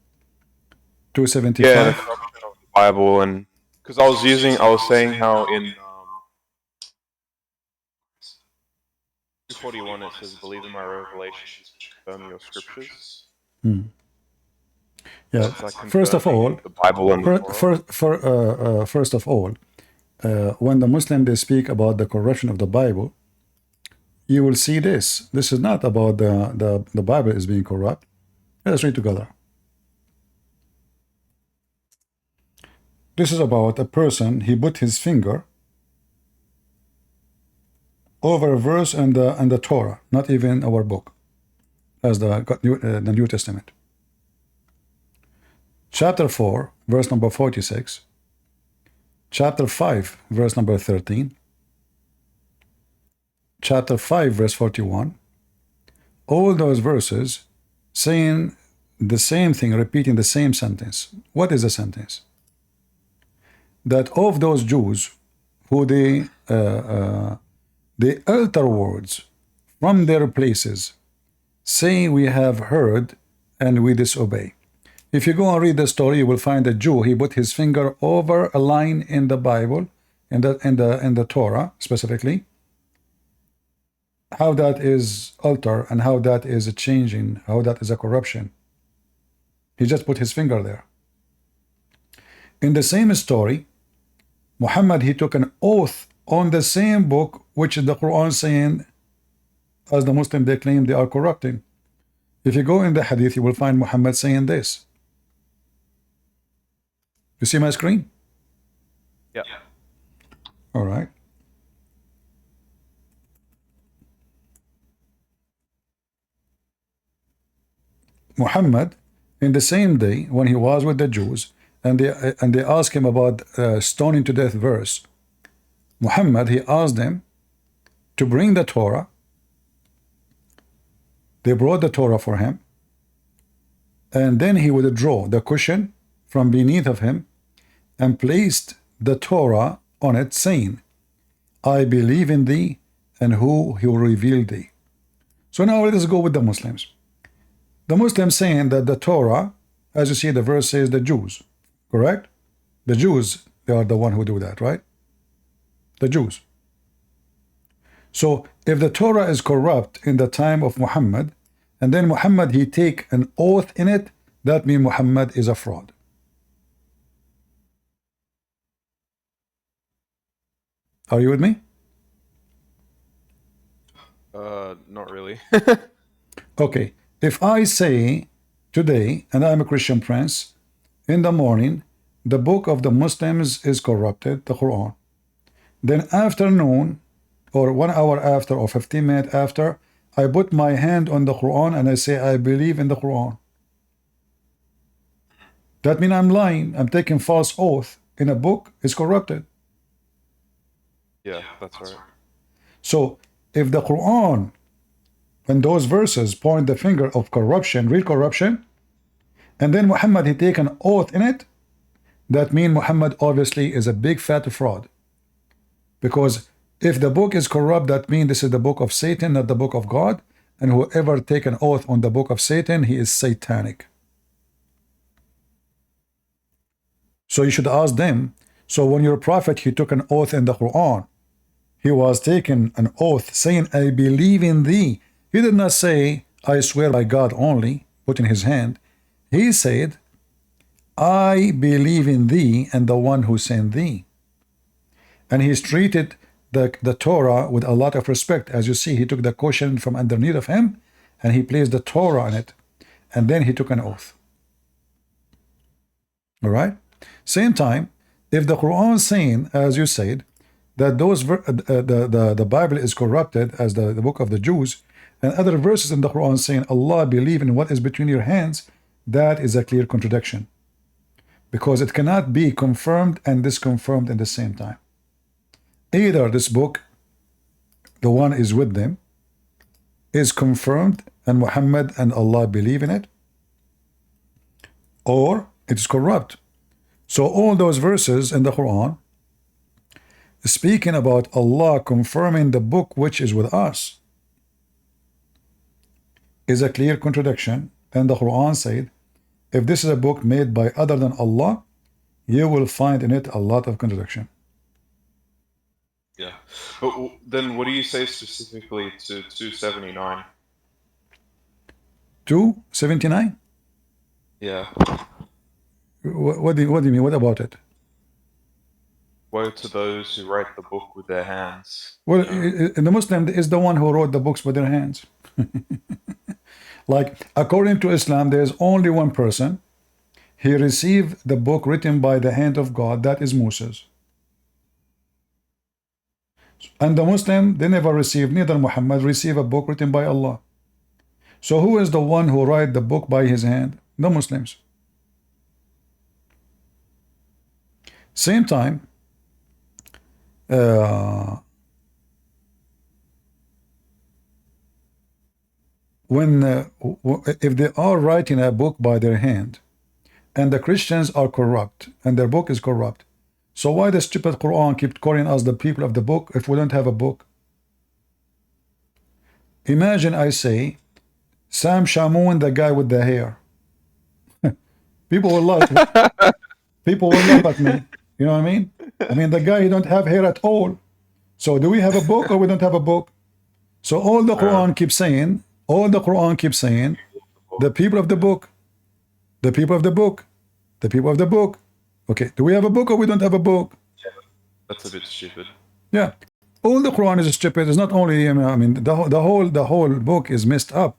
275? Yeah, the corruption of the Bible, and because I was saying how in 241 it says, "Believe in my revelations, confirm your scriptures." Yeah. First of all, the Bible and first of all, when the Muslim they speak about the corruption of the Bible, you will see this. This is not about the Bible is being corrupt. Let us read together. This is about a person. He put his finger over a verse in the Torah, not even our book, as the New Testament. Chapter 4, verse number 46. Chapter 5, verse number 13. Chapter 5, verse 41. All those verses saying the same thing, repeating the same sentence. What is the sentence? That of those Jews who they they alter words from their places, saying we have heard and we disobey. If you go and read the story, you will find a Jew. He put his finger over a line in the Bible, in the Torah specifically. How that is alter and how that is a changing, how that is a corruption. He just put his finger there. In the same story, Muhammad, he took an oath on the same book which the Quran saying, as the Muslim they claim they are corrupting. If you go in the Hadith, you will find Muhammad saying this. You see my screen? Yeah. All right. Muhammad, in the same day when he was with the Jews, and they asked him about stoning to death verse, Muhammad, he asked them to bring the Torah. They brought the Torah for him, and then he would draw the cushion from beneath of him and placed the Torah on it, saying, I believe in thee and who he will reveal thee. So now let us go with the Muslims. The Muslims saying that the Torah, as you see the verse says the Jews, correct? The Jews, they are the one who do that, right? The Jews. So if the Torah is corrupt in the time of Muhammad, and then Muhammad he take an oath in it, that means Muhammad is a fraud. Are you with me? Not really. Okay. If I say today, and I'm a Christian prince, in the morning, the book of the Muslims is corrupted, the Quran. Then afternoon, or 1 hour after, or 15 minutes after, I put my hand on the Quran and I say, I believe in the Quran. That means I'm lying. I'm taking false oath in a book is corrupted. Yeah, that's right. So if the Quran, when those verses point the finger of corruption, real corruption, and then Muhammad he take an oath in it, that means Muhammad obviously is a big fat fraud. Because if the book is corrupt, that means this is the book of Satan, not the book of God, and whoever take an oath on the book of Satan, he is satanic. So you should ask them, so when your prophet he took an oath in the Quran, he was taking an oath saying, I believe in thee. He did not say, I swear by God only, put in his hand. He said, I believe in thee and the one who sent thee. And he's treated the Torah with a lot of respect. As you see, he took the cushion from underneath of him and he placed the Torah on it. And then he took an oath. All right? Same time, if the Quran saying, as you said, that the Bible is corrupted as the book of the Jews, and other verses in the Quran saying Allah believe in what is between your hands, that is a clear contradiction, because it cannot be confirmed and disconfirmed in the same time. Either this book, the one is with them, is confirmed and Muhammad and Allah believe in it, or it is corrupt. So all those verses in the Quran speaking about Allah confirming the book which is with us is a clear contradiction. And the Quran said, if this is a book made by other than Allah, you will find in it a lot of contradiction. Yeah. But then what do you say specifically to 279? 279? Yeah. What do you mean? What about it? Woe to those who write the book with their hands. Well, the Muslim is the one who wrote the books with their hands. Like, according to Islam, there is only one person. He received the book written by the hand of God, that is Moses. And the Muslim, they never received, neither Muhammad received a book written by Allah. So who is the one who write the book by his hand? The Muslims. Same time, if they are writing a book by their hand, and the Christians are corrupt, and their book is corrupt, so why the stupid Quran keep calling us the people of the book if we don't have a book? Imagine I say Sam Shamoun, the guy with the hair. People will laugh. People will laugh at me. You know what I mean? I mean, the guy, he don't have hair at all. So do we have a book or we don't have a book? So all the Quran keeps saying, the people of the book, the people of the book, the people of the book. Okay, do we have a book or we don't have a book? That's a bit stupid. Yeah, all the Quran is stupid. It's not only, I mean, the whole book is messed up.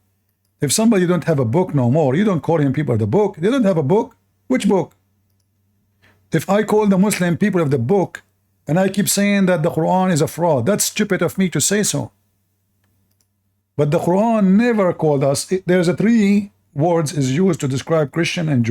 If somebody don't have a book no more, you don't call him people of the book. They don't have a book. Which book? If I call the Muslim people of the book and I keep saying that the Quran is a fraud, that's stupid of me to say so. But the Quran never called us. There's a 3 words is used to describe Christian and Jew.